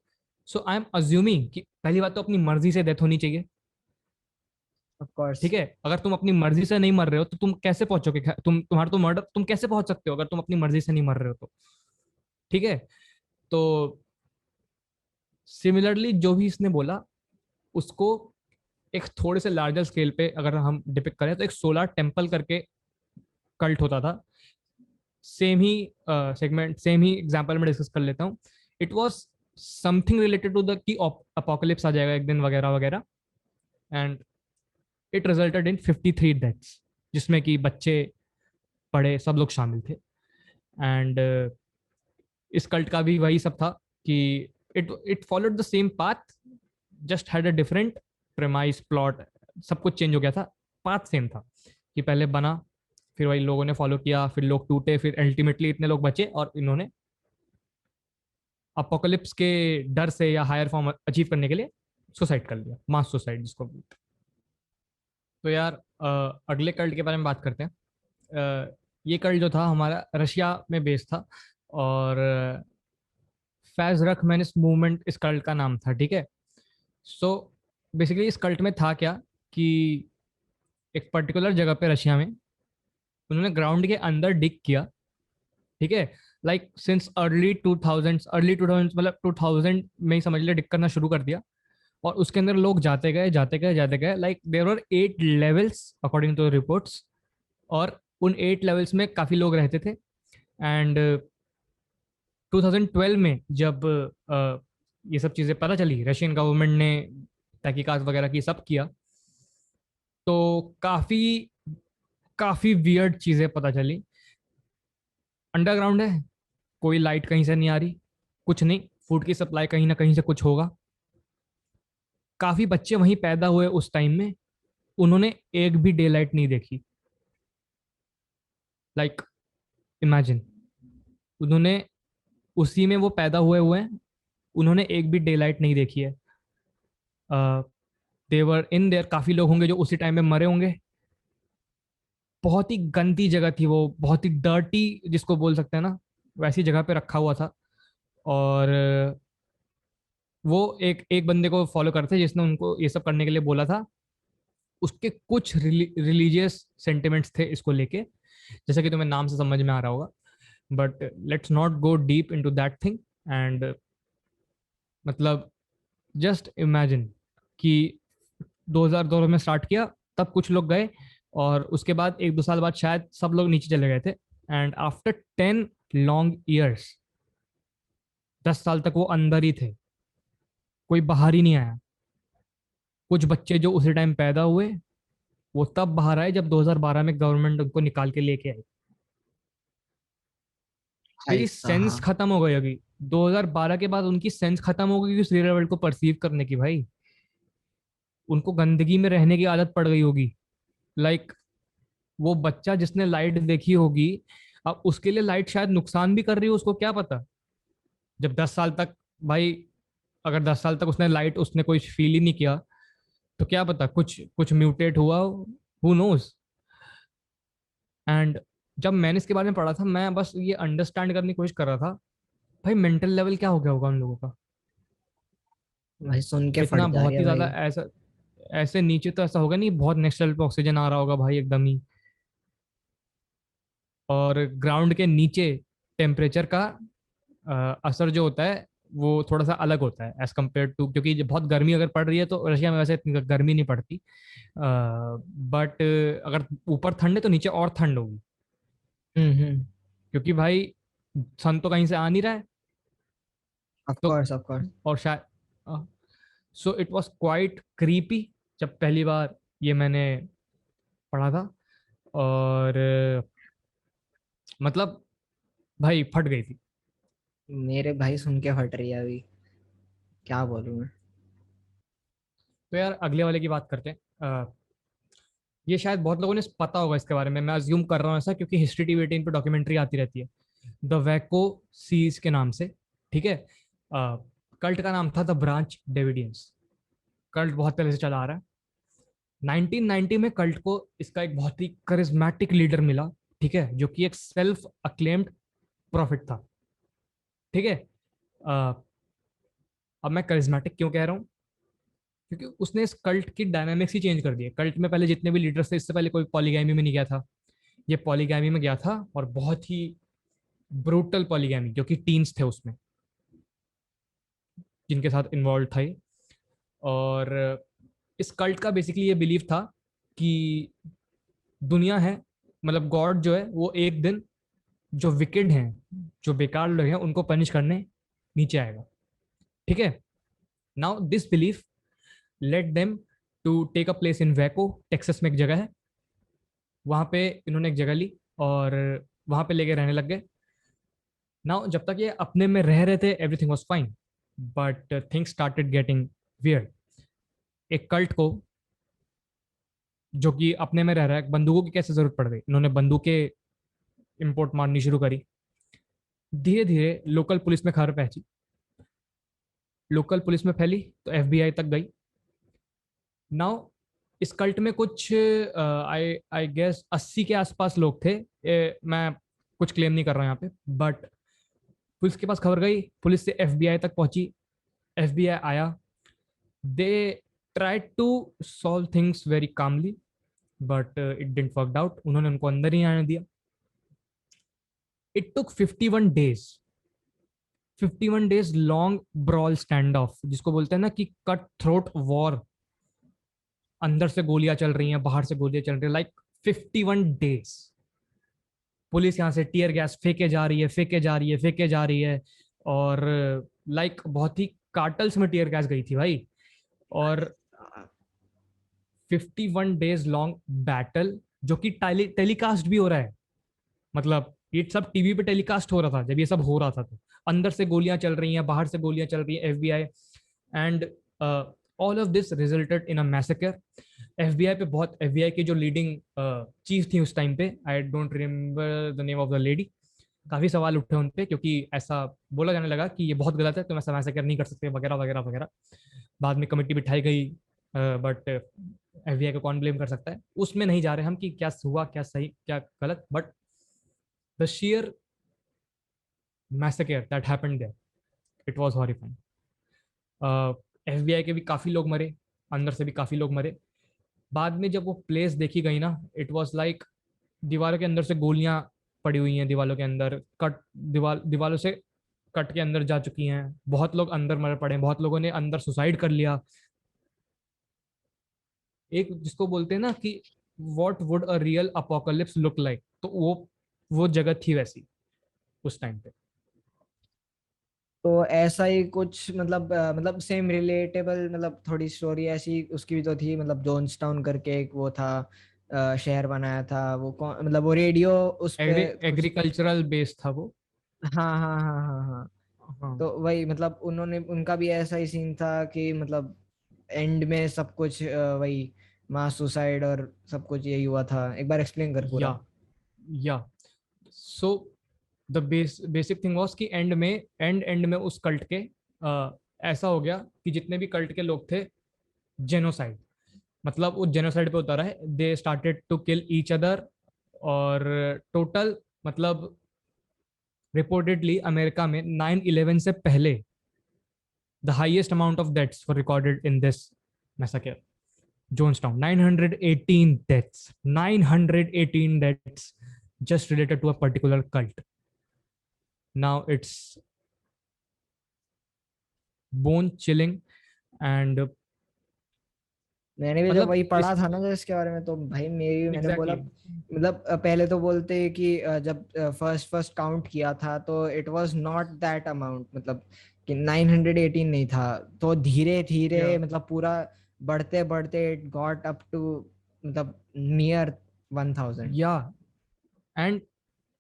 so I am assuming कि पहली बात तो अपनी मर्जी से डेथ होनी चाहिए। Of course. ठीक है, अगर तुम अपनी मर्जी से नहीं मर रहे हो तो तुम कैसे पहुंचोगे, तुम्हारा तो मर्डर, तुम कैसे पहुंच सकते हो अगर तुम अपनी मर्जी से नहीं मर रहे हो तो। ठीक है, तो सिमिलरली जो भी इसने बोला उसको एक थोड़े से लार्जर स्केल पे अगर हम डिपिक्ट करें तो एक सोलर टेम्पल करके कल्ट होता था। सेम ही सेगमेंट, सेम ही एग्जांपल में डिस्कस कर लेता हूँ। It was something related to the कि अपोकलिप्स आ जाएगा एक दिन वगैरह वगैरह, and it resulted in 53 deaths, जिसमें कि बच्चे बड़े सब लोग शामिल थे। एंड इस कल्ट का भी वही सब था कि it followed the same path, just had a different premise, plot, सब कुछ चेंज हो गया था, पाथ सेम था कि पहले बना, फिर वही लोगों ने फॉलो किया, फिर लोग टूटे, फिर अल्टीमेटली इतने लोग बचे और इन्होंने अपोकलिप्स के डर से या हायर फॉर्म अचीव करने के लिए सुसाइड कर लिया, मास सुसाइड जिसको बोलते हैं। तो यार अगले कल्ट के बारे में बात करते हैं। ये कल्ट जो था हमारा रशिया में बेस्ड था, और फैज रखमैनिस मूवमेंट इस कल्ट का नाम था। ठीक है, सो बेसिकली इस कल्ट में था क्या कि एक पर्टिकुलर जगह पे रशिया में उन्होंने ग्राउंड के अंदर डिग किया। ठीक है, लाइक सिंस अर्ली 2000 मतलब 2000 में ही समझ लिया डिग करना शुरू कर दिया। और उसके अंदर लोग जाते गए जाते गए जाते गए, like there were 8 levels according to reports, और उन 8 लेवल्स में काफी लोग रहते थे। एंड 2012 में जब ये सब चीजें पता चली, रशियन गवर्नमेंट ने तहकीकात वगैरह की, सब किया, तो काफी काफी वियर्ड चीजें पता चली। अंडरग्राउंड है, कोई लाइट कहीं से नहीं आ रही, कुछ नहीं, फूड की सप्लाई कहीं ना कहीं से कुछ होगा। काफी बच्चे वहीं पैदा हुए उस टाइम में, उन्होंने एक भी डे लाइट नहीं देखी। लाइक इमेजिन, उन्होंने उसी में वो पैदा हुए हुए हैं, उन्होंने एक भी डे लाइट नहीं देखी है। देवर इन देयर, काफी लोग होंगे जो उसी टाइम में मरे होंगे। बहुत ही गंदी जगह थी वो, बहुत ही डर्टी जिसको बोल सकते हैं ना, वैसी जगह पे रखा हुआ था। और वो एक एक बंदे को फॉलो करते जिसने उनको ये सब करने के लिए बोला था। उसके कुछ रिलीजियस सेंटिमेंट्स थे इसको लेके, जैसा कि तुम्हें नाम से समझ में आ रहा होगा, but let's not go deep into that thing. And मतलब जस्ट इमेजिन कि 2002 में स्टार्ट किया, तब कुछ लोग गए, और उसके बाद 1-2 साल बाद शायद सब लोग नीचे चले गए थे। एंड आफ्टर 10 लॉन्ग ईयर्स, 10 साल तक वो अंदर ही थे, कोई बाहर ही नहीं आया। कुछ बच्चे जो उसी टाइम पैदा हुए वो तब बाहर आए जब 2012 में गवर्नमेंट उनको निकाल के लेके आई। भाई मेरी सेंस साहब। खत्म हो गई होगी 2012 के बाद, उनकी सेंस खत्म हो गई उस रियल वर्ल्ड को परसीव करने की भाई। उनको गंदगी में रहने की आदत पड़ गई होगी। लाइक वो बच्चा जिसने लाइट देखी होगी, अब उसके लिए लाइट शायद नुकसान भी कर रही हो, उसको क्या पता। जब 10 साल तक, भाई अगर 10 साल तक उसने लाइट उसने कोई फील ही नहीं किया, तो क्या पता कुछ कुछ म्यूटेट हुआ, हु नोज। एंड जब मैंने इसके बारे में पढ़ा था, मैं बस ये अंडरस्टैंड करने की कोशिश कर रहा था, भाई मेंटल लेवल क्या हो गया होगा उन लोगों का। भाई सुन के फट इतना जा रही बहुत है ही ज्यादा भाई। ऐसा, ऐसे नीचे तो ऐसा होगा नहीं, बहुत नेक्स्ट लेवल पे ऑक्सीजन आ रहा होगा भाई एकदम ही। और ग्राउंड के नीचे टेम्परेचर का असर जो होता है वो थोड़ा सा अलग होता है एज कम्पेयर टू, क्योंकि जब बहुत गर्मी अगर पड़ रही है तो रशिया में वैसे इतनी गर्मी नहीं पड़ती, बट अगर ऊपर ठंड है तो नीचे और ठंड होगी, हम्म। क्योंकि भाई सन तो कहीं से आ नहीं रहा है। ऑफ तो कोर्स ऑफ कोर्स। और शायद, so it was quite creepy जब पहली बार ये मैंने पढ़ा था। और मतलब भाई फट गई थी। मेरे भाई सुन के फट रही है अभी, क्या बोलूं मैं। तो यार अगले वाले की बात करते हैं। ये शायद बहुत लोगों ने पता होगा इसके बारे में, मैं अज्यूम कर रहा हूँ ऐसा, क्योंकि हिस्ट्री टीवी 18 पे डॉक्यूमेंट्री आती रहती है द वैको सीज के नाम से। ठीक है, कल्ट का नाम था द ब्रांच डेविडियंस। कल्ट बहुत पहले से चला आ रहा है। 1990 में कल्ट को इसका एक बहुत ही करिज्मेटिक लीडर मिला, ठीक है, जो कि एक सेल्फ अक्लेम्ड प्रॉफिट था। ठीक है, अ, अब मैं करिज्मेटिक क्यों कह रहा हूँ, क्योंकि उसने इस कल्ट की डायनामिक्स ही चेंज कर दी है। कल्ट में पहले जितने भी लीडर्स थे, इससे पहले कोई पॉलीगैमी में नहीं गया था, ये पॉलीगैमी में गया था, और बहुत ही ब्रूटल पॉलीगैमी, क्योंकि टीन्स थे उसमें जिनके साथ इन्वॉल्व था ये। और इस कल्ट का बेसिकली ये बिलीव था कि दुनिया है, मतलब गॉड जो है वो एक दिन जो विकेड हैं, जो बेकार लोग हैं, उनको पनिश करने नीचे आएगा। ठीक है, now this belief let them to take a place in Waco, Texas में एक जगह है, वहां पे इन्होंने एक जगह ली और वहां पे लेके रहने लग गए। नाउ जब तक ये अपने में रह रहे थे everything was fine, but things started getting weird. एक कल्ट को जो कि अपने में रह रहा है, बंदूकों की कैसे जरूरत पड़ गई, इन्होंने बंदूकें इंपोर्ट मारनी शुरू करी। धीरे धीरे लोकल पुलिस में खबर पहुंची, लोकल पुलिस में फैली तो एफबीआई तक गई। नाउ इस कल्ट में कुछ आई आई गेस 80 के आसपास लोग थे। मैं कुछ क्लेम नहीं कर रहा हूँ यहाँ पे, बट पुलिस के पास खबर गई, पुलिस से एफबीआई तक पहुंची, एफबीआई आया, they tried to solve things very calmly, but it didn't work out, उन्होंने उनको अंदर ही आने दिया। It took 51 days, 51 days long brawl standoff, जिसको बोलते हैं ना कि कट थ्रोट वॉर, अंदर से गोलियां चल रही हैं, बाहर से गोलियां चल रही हैं, लाइक 51 डेज। पुलिस यहाँ से टीयर गैस फेंके जा रही है, फेंके जा रही है, फेंके जा रही है, और लाइक बहुत ही कार्टल्स में टीयर गैस गई थी भाई। और 51 डेज लॉन्ग बैटल, जो कि टेलीकास्ट भी हो रहा है, मतलब ये सब टीवी पे टेलीकास्ट हो रहा था जब ये सब हो रहा था, तो अंदर से गोलियां चल रही हैं, बाहर से गोलियां चल रही है, FBI and all of this resulted in a massacre. FBI पे बहुत, एफबीआई की जो लीडिंग चीफ थी उस टाइम पे, I don't remember the name of the lady, काफी सवाल उठे उन पे, क्योंकि ऐसा बोला जाने लगा कि ये बहुत गलत है, तुम ऐसा मैसेकर नहीं कर सकते, वगैरह वगैरह वगैरह। बाद में कमेटी बिठाई गई, बट एफबीआई को कौन ब्लेम कर सकता है, उसमें नहीं जा रहे हम कि क्या हुआ, क्या सही क्या गलत, but the sheer massacre that happened there, it was horrifying. FBI के भी काफी लोग मरे, अंदर से भी काफी लोग मरे। बाद में जब वो प्लेस देखी गई ना, इट वाज लाइक दीवारों के अंदर से गोलियां पड़ी हुई हैं, दीवारों के अंदर कट, दीवारों से कट के अंदर जा चुकी हैं, बहुत लोग अंदर मर पड़े हैं, बहुत लोगों ने अंदर सुसाइड कर लिया। एक जिसको बोलते हैं ना कि what would a real apocalypse look like, तो वो जगह थी वैसी उस टाइम पे। तो ऐसा ही कुछ मतलब मतलब सेम रिलेटेबल मतलब थोड़ी स्टोरी ऐसी उसकी भी तो थी, मतलब जॉन्सटाउन करके एक वो था, शहर बनाया था वो कौन, मतलब वो रेडियो उस पे कुछ। एग्रीकल्चरल बेस था वो। हाँ हाँ हाँ हाँ हाँ। हाँ, तो वही मतलब उन्होंने, उनका भी ऐसा ही सीन था कि मतलब एंड में सब कुछ वही मास सुसाइड और सब कुछ यही हुआ था। एक बार एक्सप्लेन कर या पूरा। या so the basic thing was कि एंड में उस कल्ट के ऐसा हो गया कि जितने भी कल्ट के लोग थे, जेनोसाइड, मतलब वो जेनोसाइड पे उतारा है, they started to kill each other. और टोटल मतलब रिपोर्टेडली अमेरिका में 9/11 से पहले the highest amount of deaths were recorded in this massacre, Jonestown. 918 deaths. 918 deaths just related to a particular cult. Now it's bone chilling and मैंने भी जब मतलब वही इस पढ़ा था ना जो इसके बारे में, तो भाई मेरी मैंने बोला, एग्जैक्टली मतलब पहले तो बोलते हैं कि जब फर्स्ट फर्स्ट काउंट किया था तो it was not that amount, मतलब कि 918 नहीं था, तो धीरे या धीरे मतलब पूरा बढ़ते बढ़ते इट गॉट अप टू मतलब नियर 1000। या and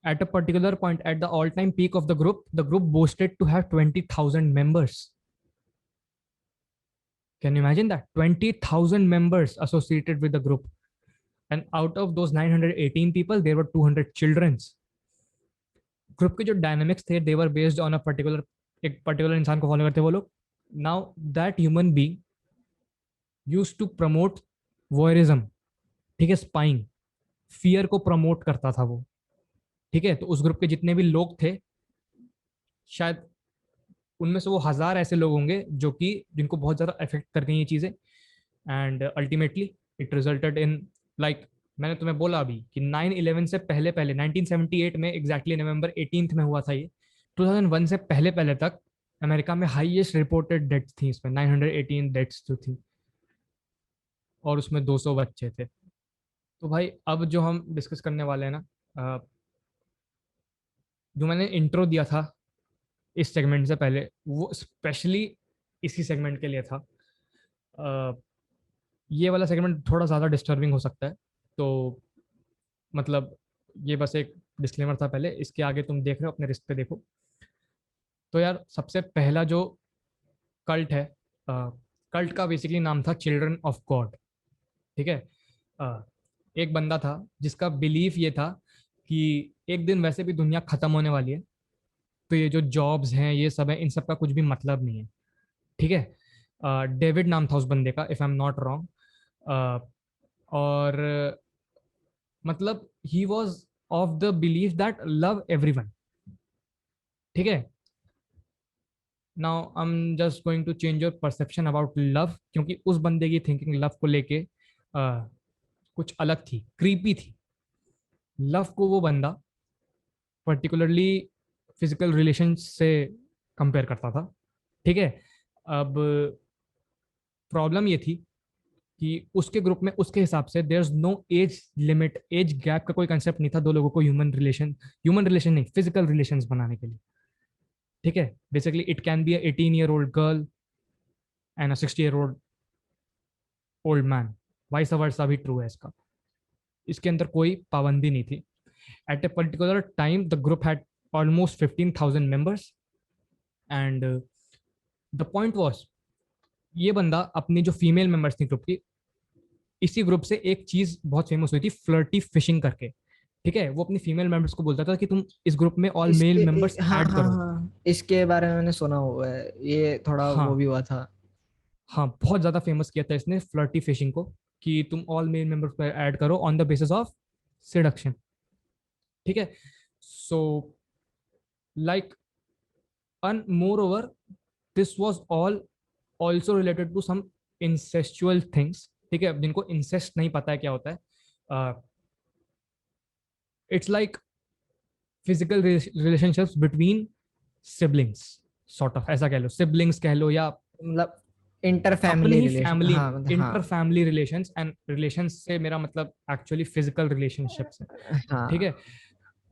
at a particular point at the all time peak of the group boasted to have 20,000 members. Can you imagine that? 20,000 members associated with the group, and out of those 918 people there were 200 children. Group के जो dynamics थे they were based on a particular, एक particular इंसान को follow करते वो लोग। Now that human being used to promote voyeurism, ठीक है, स्पाइंग, फियर को प्रमोट करता था वो, ठीक है। तो उस ग्रुप के जितने भी लोग थे, शायद उनमें से वो 1,000 ऐसे लोग होंगे जो कि जिनको बहुत ज्यादा इफेक्ट कर गई ये चीजें, and ultimately it resulted in like मैंने तुम्हें बोला अभी कि 9/11 से पहले पहले 1978 में एग्जैक्टली नवंबर 18 में हुआ था ये। 2001 से पहले पहले तक अमेरिका में हाईएस्ट रिपोर्टेड डेथ्स थी, इसमें 918 डेथ्स जो थी, और उसमें 200 बच्चे थे। तो भाई अब जो हम डिस्कस करने वाले हैं ना, जो मैंने इंट्रो दिया था इस सेगमेंट से पहले, वो स्पेशली इसी सेगमेंट के लिए था। ये वाला सेगमेंट थोड़ा ज़्यादा डिस्टर्बिंग हो सकता है, तो मतलब ये बस एक डिस्क्लेमर था पहले, इसके आगे तुम देख रहे हो अपने रिस्क पे देखो। तो यार सबसे पहला जो कल्ट है, कल्ट का बेसिकली नाम था चिल्ड्रन ऑफ गॉड, ठीक है। एक बंदा था जिसका बिलीफ ये था कि एक दिन वैसे भी दुनिया खत्म होने वाली है, तो ये जो जॉब्स हैं ये सब है, इन सब का कुछ भी मतलब नहीं है, ठीक है। डेविड नाम था उस बंदे का, if I am not wrong. और मतलब he was of the belief that love everyone, ठीक है। Now I am just going to change your perception about love, क्योंकि उस बंदे की थिंकिंग लव को लेके कुछ अलग थी, क्रीपी थी। लव को वो बंदा पर्टिकुलरली फिजिकल रिलेशन से कंपेयर करता था, ठीक है। अब प्रॉब्लम ये थी कि उसके ग्रुप में उसके हिसाब से there is no age limit, age gap का कोई कंसेप्ट नहीं था दो लोगों को ह्यूमन रिलेशन नहीं, फिजिकल रिलेशंस बनाने के लिए, ठीक है। Basically it can be 18 year old girl and 60 year old old man, vice versa भी ट्रू है इसका, इसके अंदर कोई पाबंदी नहीं थी। At a particular time the group had almost 15,000 members, and the point was ये बंदा अपनी जो फीमेल मेंबर्स थी ग्रुप की, इसी ग्रुप से एक चीज बहुत फेमस हुई थी, फ्लर्टी फिशिंग करके, ठीक है। वो अपनी फीमेल मेंबर्स को बोलता था कि तुम इस ग्रुप में ऑल मेल मेंबर्स हाँ ऐड हाँ करो। हाँ, इसके बारे में मैंने सुना हुआ है, ये थोड़ा वो हाँ भी हुआ था। हाँ, बहुत ज्यादा फेमस किया था इसने फ्लर्टी फिशिंग को, कि तुम ऑल मेल मेंबर्स को ऐड करो on the basis of seduction, ठीक है। So like and more over this was all also related to some incestual things, ठीक है। जिनको इंसेस्ट नहीं पता है क्या होता है, it's like physical relationships between siblings, sort of, ऐसा कह लो, सिबलिंग्स कह लो, या मतलब इंटर अपने फैमिली ही रिलेशन, फैमिली, हाँ मतलब इंटर हाँ। फैमिली रिलेशंस, एंड रिलेशंस से मेरा मतलब एक्चुअली फिजिकल रिलेशनशिप्स है, ठीक हाँ है।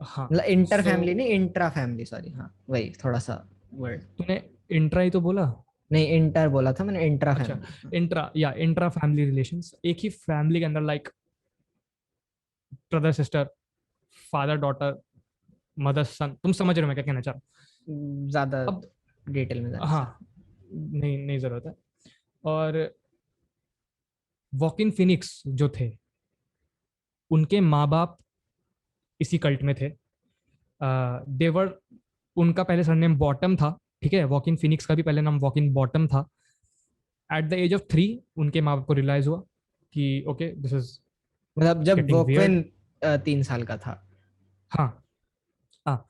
हाँ, मतलब इंटर सो फैमिली नहीं, इंट्रा फैमिली, सॉरी, हाँ वही थोड़ा सा वर्ड। तूने इंट्रा ही तो बोला। नहीं, इंटर बोला था मैंने, इंट्रा अच्छा, फैमिली। इंट्रा, या इंट्रा फैमिली रिलेशंस, एक ही फैमिली के अंदर, like brother sister, father daughter, mother सन, तुम समझ रहे हो मैं क्या कहना चाह रहा ज्यादा हूँ। अब डिटेल में जाने से। हाँ, नहीं नहीं जरूरत है। और वॉकिन फिनिक्स जो थे, उनके माँ बाप इसी कल्ट में थे। देवर, उनका पहले सरनेम बॉटम था, ठीक है। वॉकिन फिनिक्स का भी पहले नाम वॉकिन बॉटम था। एट द एज ऑफ 3 उनके माँ बाप को रियलाइज हुआ कि ओके दिस इज मतलब जब गेटिंग वियर्ड। वोक्वेन 3 साल का था। हाँ हाँ।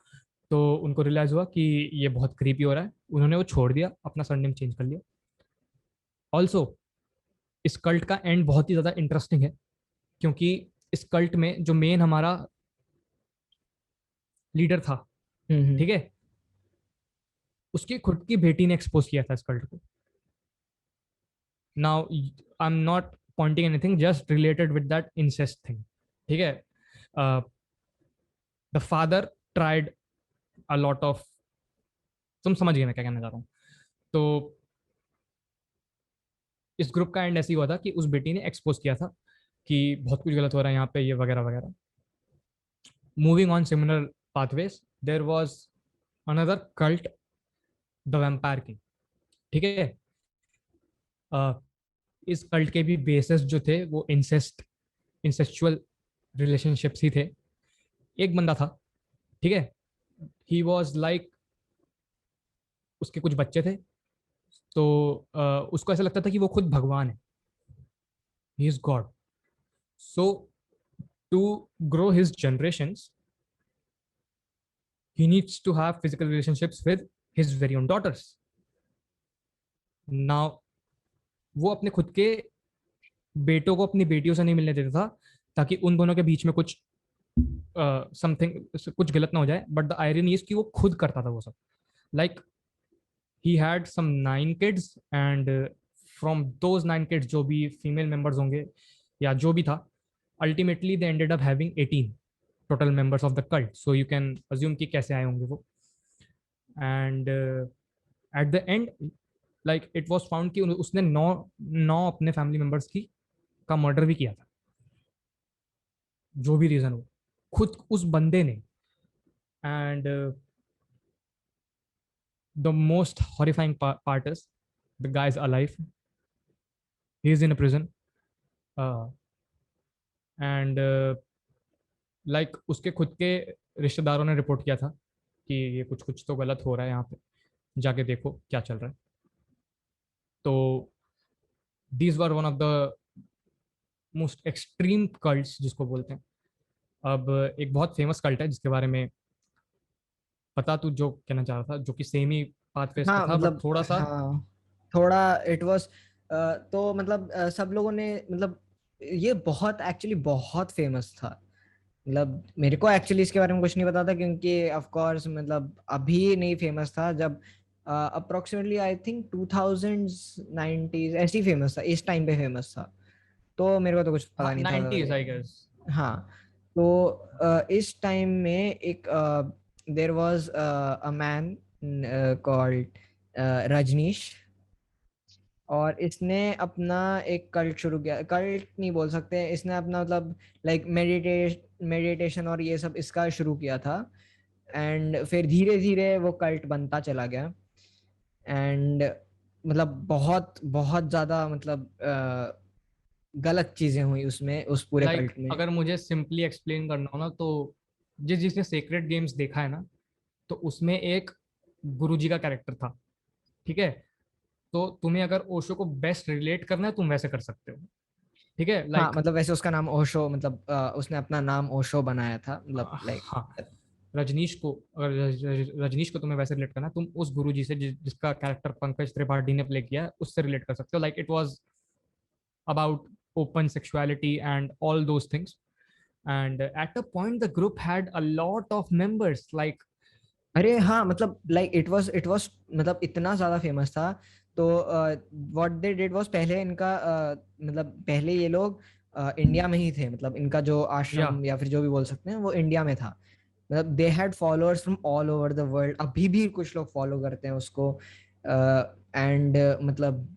तो उनको रियलाइज हुआ कि ये बहुत क्रीपी हो रहा है, उन्होंने वो छोड़ दिया, अपना सरनेम चेंज कर लिया। ऑल्सो इस कल्ट का एंड बहुत ही ज्यादा इंटरेस्टिंग है, क्योंकि इस कल्ट में जो मेन हमारा लीडर था, हम्म। ठीक है, उसकी खुद की बेटी ने एक्सपोज किया था इस कल्ट को। Now I am not Poynting anything, just related with that incest thing, ठीक है। The father tried a lot of, तुम समझ गए मैं क्या कहना चाह रहा हूँ। तो इस ग्रुप का एंड ऐसे ही हुआ था कि उस बेटी ने एक्सपोज किया था कि बहुत कुछ गलत हो रहा है यहाँ पे, ये वगैरह वगैरह। Moving on similar pathways, there was another cult, the vampire king, ठीक है। अ, इस कल्ट के भी बेसिस जो थे वो इंसेस्चुअल रिलेशनशिप्स ही थे। एक बंदा था, ठीक है, ही वॉज लाइक, उसके कुछ बच्चे थे, तो उसको ऐसा लगता था कि वो खुद भगवान है, he is God. So to grow his generations he needs to have physical relationships with his very own daughters. Now वो अपने खुद के बेटों को अपनी बेटियों से नहीं मिलने देता था, ताकि उन दोनों के बीच में कुछ समथिंग कुछ गलत ना हो जाए। बट द आयरनी इज कि वो खुद करता था वो सब। Like he had some 9 kids, and from those 9 kids जो भी फीमेल मेंबर्स होंगे या जो भी था, ultimately they ended up having 18 total members of the cult. So you can assume कि कैसे आए होंगे वो। And at the end like it was found कि उसने नौ नौ अपने फैमिली मेंबर्स की का मर्डर भी किया था। जो भी रीजन हो, खुद उस बंदे ने। And the most horrifying part is the guy is alive, he is in a prison, and like उसके खुद के रिश्तेदारों ने रिपोर्ट किया था कि ये कुछ कुछ तो गलत हो रहा है यहाँ पे, जाके देखो क्या चल रहा है। तो these were one of the most extreme cults जिसको बोलते हैं। अब एक बहुत फेमस कल्ट है जिसके बारे में पता, तू जो कहना चाह रहा था, जो कि सेम ही पाथ फेस पे हाँ था बट मतलब थोड़ा सा। हाँ थोड़ा इट वाज, तो मतलब सब लोगों ने मतलब ये बहुत एक्चुअली बहुत फेमस था। मतलब मेरे को एक्चुअली इसके बारे में कुछ नहीं पता था, क्योंकि ऑफ कोर्स मतलब अभी नहीं फेमस था, जब अप्रोक्सीमेटली आई थिंक 2090s ऐसी फेमस था, इस टाइम पे फेमस था। तो मेरे को तो कुछ हाँ पता नहीं था। 90s I guess. हाँ तो इस टाइम में एक there was a man called Rajneesh, और इसने अपना एक कल्ट शुरू किया। कल्ट नहीं बोल सकते, इसने अपना मतलब लाइक मेडिटेशन और ये सब इसका शुरू किया था। एंड फिर धीरे धीरे वो कल्ट बनता चला गया। एंड मतलब बहुत बहुत ज्यादा मतलब गलत चीजें हुई उसमें, उस पूरे लाइक कल्ट में। अगर मुझे सिंपली एक्सप्लेन करना हो ना, तो जिस जिसने सेक्रेट गेम्स देखा है ना, तो उसमें एक गुरुजी का कैरेक्टर था, ठीक है। तो तुम्हें अगर ओशो को बेस्ट रिलेट करना है तुम वैसे कर सकते हो, ठीक है। हाँ लाइक मतलब वैसे उसका नाम ओशो, मतलब उसने अपना नाम ओशो बनाया था, मतलब लाइक। हाँ, रजनीश को अगर रजनीश को तुम्हें वैसे रिलेट करना है, तुम उस गुरुजी से जिसका कैरेक्टर पंकज त्रिपाठी ने प्ले किया है उससे रिलेट कर सकते हो। Like it was about open sexuality and all those things. And at a point, the group had a lot of members. Like, अरे हाँ मतलब लाइक इट वाज मतलब इतना ज्यादा फेमस था। तो व्हाट दे डिड वाज, पहले इनका मतलब पहले ये लोग इंडिया में ही थे, मतलब इनका जो yeah, आश्रम या फिर जो भी बोल सकते हैं वो इंडिया में था। मतलब they had followers from all over the world, अभी भी कुछ लोग फॉलो करते हैं उसको। एंड मतलब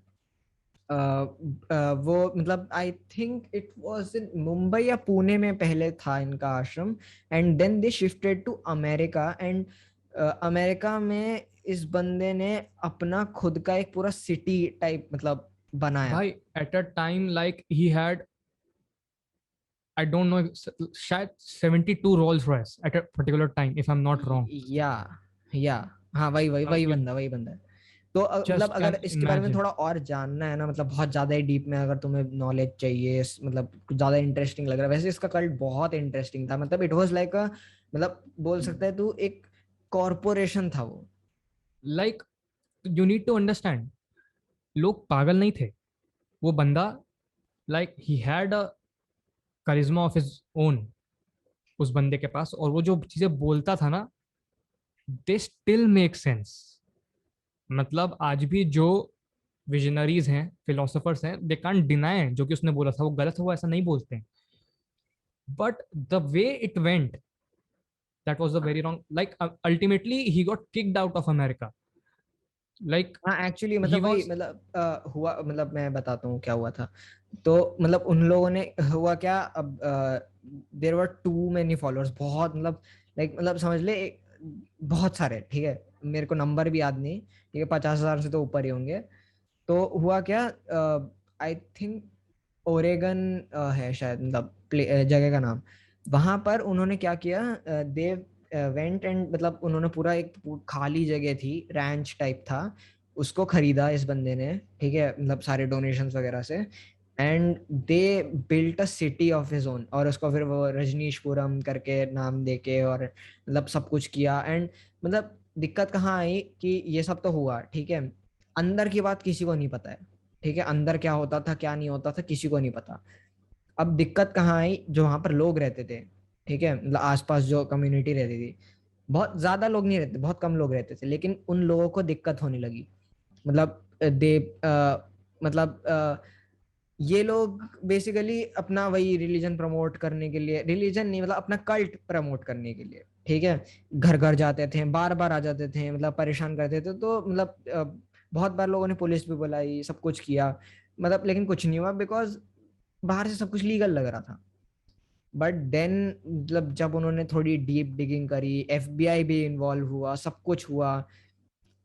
वो मतलब I think it was in Mumbai या पुणे में पहले था इनका आश्रम। And then they shifted to America. And America में इस बंदे ने अपना खुद का एक पूरा सिटी टाइप मतलब बनाया। bhai, at a time, like he had, I don't know, शायद 72 Rolls Royce at a particular time, if I'm not wrong. या या हाँ वही वही Now, वही you, बंदा, वही बंदा। तो मतलब जस्ट अगर कैन इसके बारे में इमेजिन। थोड़ा और जानना है ना, मतलब बहुत ज्यादा ही डीप में अगर तुम्हें नॉलेज चाहिए मतलब कुछ ज्यादा इंटरेस्टिंग लग रहा है, वैसे इसका कल्ट बहुत इंटरेस्टिंग था, मतलब इट वाज लाइक अ, मतलब बोल सकता है तू एक कॉरपोरेशन था वो। Like you need to understand, लोग पागल नहीं थे। वो बंदा, like he had a charisma of his own उस बंदे के पास, और वो जो चीजें बोलता था ना, दे स्टिल मेक सेंस। मतलब आज भी जो विजनरीज हैं, फिलोसफर्स हैं, दे कांट डिनाई जो कि उसने बोला था वो गलत है, वो ऐसा नहीं बोलते हैं। But the way it went, that was the very wrong. Like ultimately he got kicked out of America. Like हाँ एक्चुअली ही मतलब वही वाज, मतलब हुआ, मतलब मैं बताता हूँ क्या हुआ था। तो मतलब उन लोगों ने हुआ क्या, अब there were too many followers, बहुत मतलब लाइक मतलब समझ ले बहुत सारे, ठीक है, मेरे को नंबर भी याद नहीं, ठीक है, 50,000 से तो ऊपर ही होंगे। तो हुआ क्या, आई थिंक ओरेगन है शायद, मतलब जगह का नाम। वहां पर उन्होंने क्या किया, दे वेंट एंड मतलब उन्होंने पूरा एक खाली जगह थी, रैंच टाइप था, उसको खरीदा इस बंदे ने, ठीक है, मतलब सारे डोनेशंस वगैरह से। And they built a city of his own, और उसको फिर वो रजनीशपुरम करके नाम देके और मतलब सब कुछ किया। एंड मतलब दिक्कत कहाँ आई कि ये सब तो हुआ, ठीक है, अंदर की बात किसी को नहीं पता है, ठीक है, अंदर क्या होता था क्या नहीं होता था किसी को नहीं पता। अब दिक्कत कहाँ आई, जो वहां पर लोग रहते थे, ठीक है, मतलब आसपास जो कम्युनिटी रहती थी, बहुत ज्यादा लोग नहीं रहते, बहुत कम लोग रहते थे, लेकिन उन लोगों को दिक्कत होने लगी। मतलब दे मतलब ये लोग बेसिकली अपना वही रिलीजन प्रमोट करने के लिए, रिलीजन नहीं मतलब अपना कल्ट प्रमोट करने के लिए, ठीक है, घर घर जाते थे, बार बार आ जाते थे, मतलब परेशान करते थे। तो मतलब बहुत बार लोगों ने पुलिस भी बुलाई, सब कुछ किया, मतलब लेकिन कुछ नहीं हुआ, बिकॉज बाहर से सब कुछ लीगल लग रहा था। बट देन मतलब जब उन्होंने थोड़ी डीप डिगिंग करी, एफबीआई भी इन्वॉल्व हुआ, सब कुछ हुआ,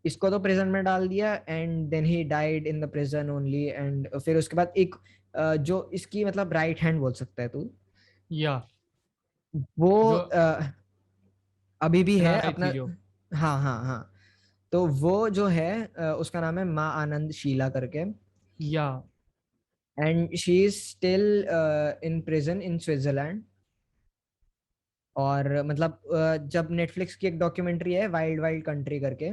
इसको तो प्रिजन में डाल दिया, and then he died in the prison only. And फिर उसके बाद एक जो इसकी मतलब राइट हैंड बोल सकता है तू, या वो जो अभी भी है एनआरआई अपना। थी जो, हाँ हाँ हाँ। तो वो जो है उसका नाम है माँ आनंद शीला करके। या and she is still in prison in Switzerland. और मतलब जब नेटफ्लिक्स की एक डॉक्यूमेंट्री है वाइल्ड वाइल्ड कंट्री करके,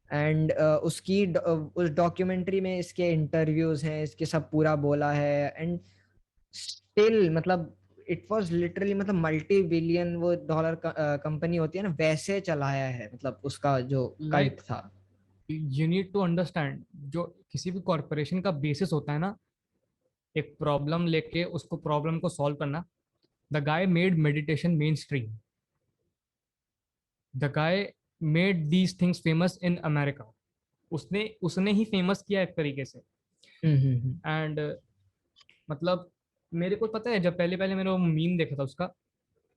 एंड उस डॉक्यूमेंट्री में इसके इंटरव्यूज हैं, इसके सब पूरा बोला है। एंड स्टिल मतलब इट वाज लिटरली मतलब मल्टी बिलियन वो डॉलर कंपनी होती है ना, वैसे चलाया है, मतलब उसका जो कल्ट लाइक था। यू नीड टू अंडरस्टैंड, जो किसी भी कॉरपोरेशन का बेसिस होता है ना, एक प्रॉब्लम लेके उसको प्रॉब्लम को सॉल्व करना। The guy made meditation main stream. The guy made these things famous in America. उसने उसने ही फेमस किया एक तरीके से। हम्म। एंड मतलब मेरे को पता है, जब पहले पहले मैंने वो मीम देखा था उसका,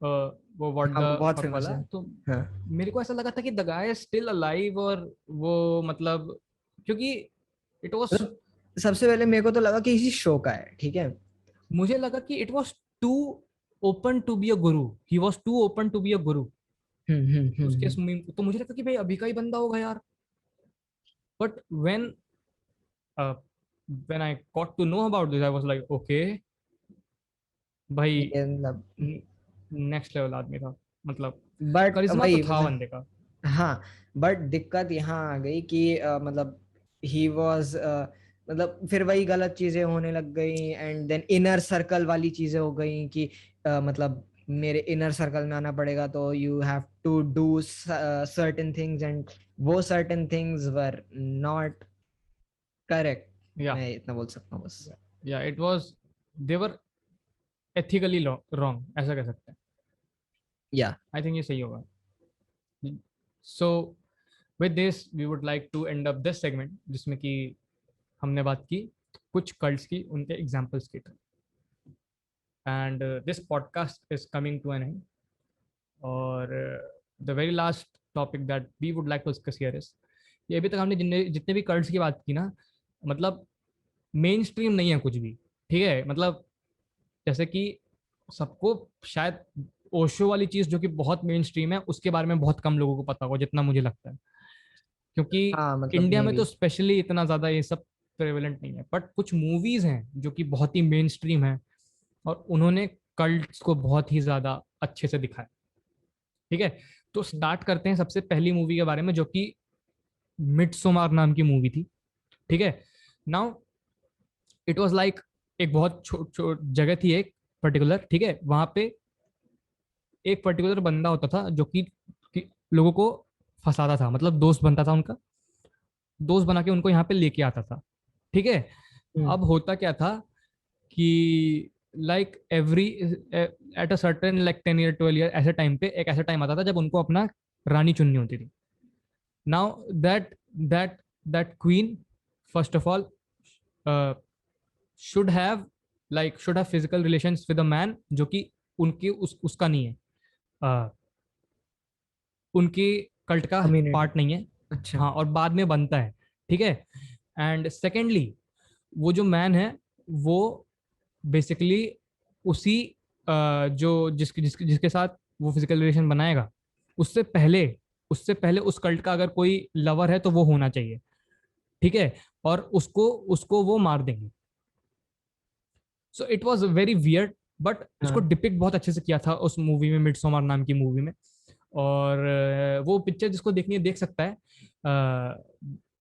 वो व्हाट हाँ वो द बहुत फक फेमस वाला, है। तो हाँ मेरे को ऐसा लगा था कि the guy is still alive, और वो मतलब क्योंकि इट वाज, मतलब सबसे पहले मेरे को तो लगा कि इसी शो का है, ठीक है। मुझे लगा कि it was too open to be a guru, he was too open to be a guru. उसके हम्म। तो मुझे लगा कि भाई अभी का ही बंदा होगा यार। But when I got to know about this, I was like okay भाई, ये मतलब नेक्स्ट लेवल आदमी था। मतलब बट करिश्मा तो वही था मतलब बंदे का। हाँ, बट दिक्कत यहाँ आ गई कि मतलब ही वाज मतलब फिर वही गलत चीजें होने लग गई, एंड देन इनर सर्कल वाली चीजें हो गई कि मतलब मेरे इनर सर्कल में आना पड़ेगा, तो you have to do certain things, and वो certain things were not correct. या मैं इतना बोल सकता हूँ बस। या it was, they were ethically wrong, ऐसा कह सकते हैं। या आई थिंक ये सही होगा। So with this we would like to end up this segment, जिसमें कि हमने बात की कुछ कल्ट्स की, उनके एग्जांपल्स की। And this podcast is coming to an end, और the very last topic that we would like to discuss here is, ये अभी तक हमने जितने जितने भी कल्ट्स की बात की ना, मतलब मेन स्ट्रीम नहीं है कुछ भी। ठीक है, मतलब जैसे कि सबको शायद ओशो वाली चीज जो कि बहुत मेन स्ट्रीम है, उसके बारे में बहुत कम लोगों को पता होगा, जितना मुझे लगता है। क्योंकि हाँ मतलब इंडिया मे में भी। तो स्पेशली इतना ज्यादा ये सब प्रेवलेंट नहीं है, बट कुछ मूवीज हैं जो कि बहुत ही मेन स्ट्रीम है और उन्होंने कल्ट्स को बहुत ही ज्यादा अच्छे से दिखाया। ठीक है, तो स्टार्ट करते हैं सबसे पहली मूवी के बारे में, जो कि मिडसोमार नाम की मूवी थी। ठीक है, नाउ इट वाज लाइक एक बहुत जगह थी एक पर्टिकुलर, ठीक है, वहां पे एक पर्टिकुलर बंदा होता था जो कि लोगों को फंसाता था, मतलब दोस्त बनता था उनका, दोस्त बना के उनको यहाँ पे लेके आता था। ठीक है, हम्म। अब होता क्या था कि like every at a certain like 10 year 12 year ऐसे टाइम पे एक ऐसा टाइम आता था जब उनको अपना रानी चुननी होती थी। Now that that queen first of all should have should have physical relations with a man जो कि उनकी उसका नहीं है, uh, उनकी कल्ट का कम्युनिटी। पार्ट नहीं है। अच्छा। हाँ, और बाद में बनता है। ठीक है, एंड सेकेंडली वो जो मैन है वो बेसिकली उसी जो जिसके साथ वो फिजिकल रिलेशन बनाएगा उससे पहले उससे पहले उस कल्ट का अगर कोई लवर है तो वो होना चाहिए। ठीक है, और उसको उसको वो मार देंगे। So it was very weird, but उसको हाँ। डिपिक्ट बहुत अच्छे से किया था उस मूवी में, मिडसोमर नाम की मूवी में। और वो पिक्चर जिसको देखनी है देख सकता है।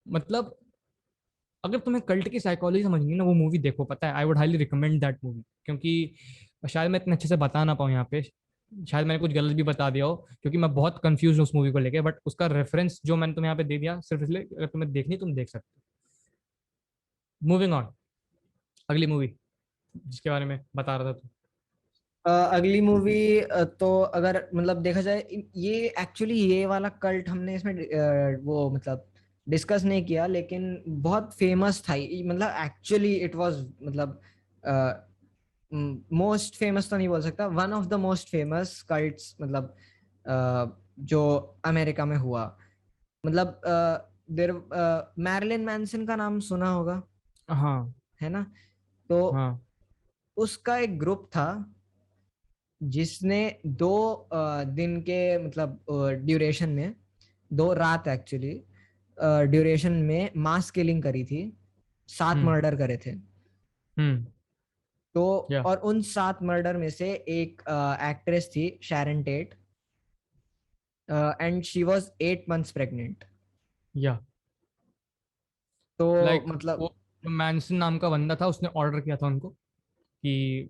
मतलब अगर तुम्हें कल्ट की साइकोलॉजी समझनी है ना, वो मूवी देखो, पता है I would highly recommend that movie. क्योंकि शायद मैं इतने अच्छे से बता ना पाऊँ यहाँ पे, शायद मैंने कुछ गलत भी बता दिया हो, क्योंकि मैं बहुत कंफ्यूज हूँ उस मूवी को लेके, बट उसका रेफरेंस जो मैंने तुम्हें यहाँ पे दे दिया सिर्फ इसलिए, अगर तुम्हें देखनी तुम देख सकते हो। मूविंग ऑन, अगली मूवी जिसके बारे में बता रहा था तू। अगली मूवी, तो अगर मतलब देखा जाए, ये एक्चुअली ये वाला कल्ट हमने इसमें वो मतलब डिस्कस नहीं किया, लेकिन बहुत फेमस था मतलब एक्चुअली इट वाज मतलब मोस्ट फेमस तो नहीं बोल सकता, one of the most famous cults मतलब जो अमेरिका में हुआ। मतलब देर मैरिलिन मैनसन का नाम सुना होगा, हाँ है ना? तो हाँ उसका एक ग्रुप था जिसने 2 दिन के मतलब ड्यूरेशन में, 2 रात एक्चुअली ड्यूरेशन में मास किलिंग करी थी, 7 हम्म मर्डर करे थे। हम्म तो या और उन 7 मर्डर में से एक एक्ट्रेस थी, Sharon TET, and she was 8 months pregnant. या तो लाइक मतलब वो मैनसन नाम का बंदा था, उसने ऑर्डर किया था उनको कि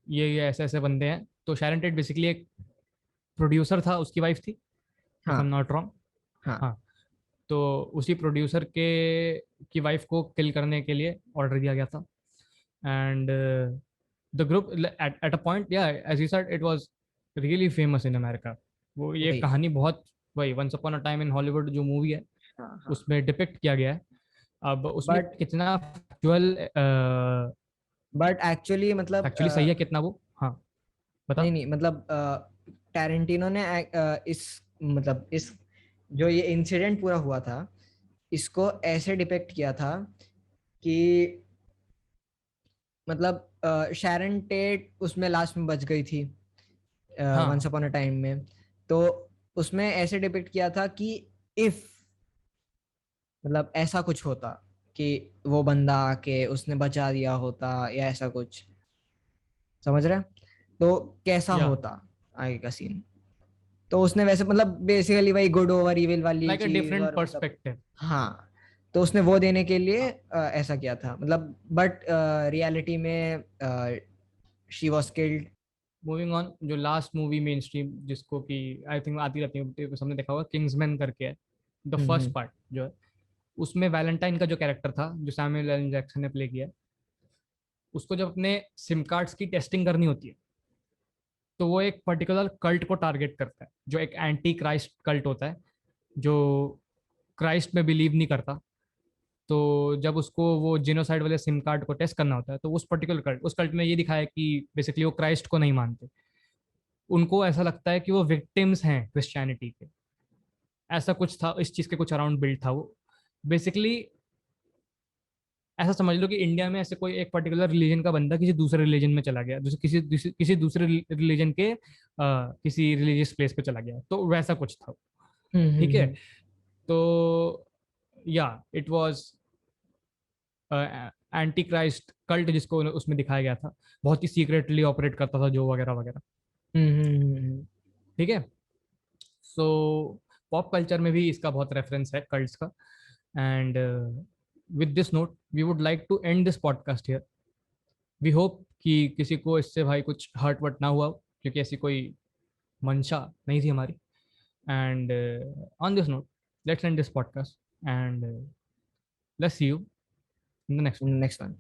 ये ऐसे ऐसे बंदे हैं। तो शैरन टेट बेसिकली एक प्रोड्यूसर था, उसकी वाइफ थी, इफ हाँ। आई एम नॉट रॉन्ग। हाँ। हाँ, तो उसी प्रोड्यूसर के की वाइफ को किल करने के लिए ऑर्डर दिया गया था। And the group at a point, या as you said, it was really famous in America. वो ये वही। कहानी बहुत, वही once upon a time in Hollywood जो मूवी है हाँ हाँ। उसमें डिपिक्ट किया गया है। अब उसमें बट कितना फैक्चुअल, बट एक्चुअली मतलब फैक्चुअली सही है कितना वो, हाँ बता। नहीं नहीं मतलब टैरेंटिनो ने इस मतलब इस जो ये इंसिडेंट पूरा हुआ था, इसको ऐसे डिपेक्ट किया था कि मतलब शैरन टेट उसमें लास्ट में बच गई थी वंस हाँ अपॉन अ टाइम में। तो उसमें ऐसे डिपेक्ट किया था कि इफ मतलब ऐसा कुछ होता कि वो बंदा आके उसने बचा दिया होता या ऐसा कुछ, समझ रहे हैं? तो कैसा या होता आगे का सीन। तो उसने वैसे मतलब बेसिकली वही गुड ओवर इविल वाली लाइक अ चीज, डिफरेंट और मतलब पर्सपेक्टिव। हाँ। तो उसने वो देने के लिए ऐसा किया था मतलब, बट रियलिटी में she was killed. Moving on, जो लास्ट मूवी मेन स्ट्रीम जिसको कि आई थिंक आती रहती है, सबने देखा होगा, किंग्समैन करके है, द फर्स्ट हम्म। पार्ट जो है, उसमें वैलेंटाइन का जो कैरेक्टर था जो सैमुअल एल जैक्सन ने प्ले किया है, उसको जब अपने सिम कार्ड्स की टेस्टिंग करनी होती है तो वो एक पर्टिकुलर कल्ट को टारगेट करता है, जो एक एंटी क्राइस्ट कल्ट होता है, जो क्राइस्ट में बिलीव नहीं करता। तो जब उसको वो जिनोसाइड वाले सिम कार्ड को टेस्ट करना होता है तो उस पर्टिकुलर कल्ट, उस कल्ट में ये दिखाया है कि बेसिकली वो क्राइस्ट को नहीं मानते। उनको ऐसा लगता है कि वो विक्टिम्स हैं क्रिश्चियनिटी के, ऐसा कुछ था, इस चीज के कुछ अराउंड बिल्ड था वो। बेसिकली ऐसा समझ लो कि इंडिया में ऐसे कोई एक पर्टिकुलर रिलीजन का बंदा किसी दूसरे रिलीजन में चला गया, जैसे किसी दूसरे रिलीजन के किसी रिलीजियस प्लेस पे चला गया, तो वैसा कुछ था। ठीक है, हम्म। तो या it was anti Christ cult जिसको उसमें दिखाया गया था, बहुत ही सीक्रेटली ऑपरेट करता था जो वगैरह वगैरह। हम्म। ठीक है। सो पॉप कल्चर में भी इसका बहुत रेफरेंस है कल्ट्स का। And with this note we would like to end this podcast here. We hope कि किसी को इससे भाई कुछ हर्ट वर्ट ना हुआ हो, क्योंकि ऐसी कोई मंशा नहीं थी हमारी। And on this note let's end this podcast and let's see you in the next one. Next one.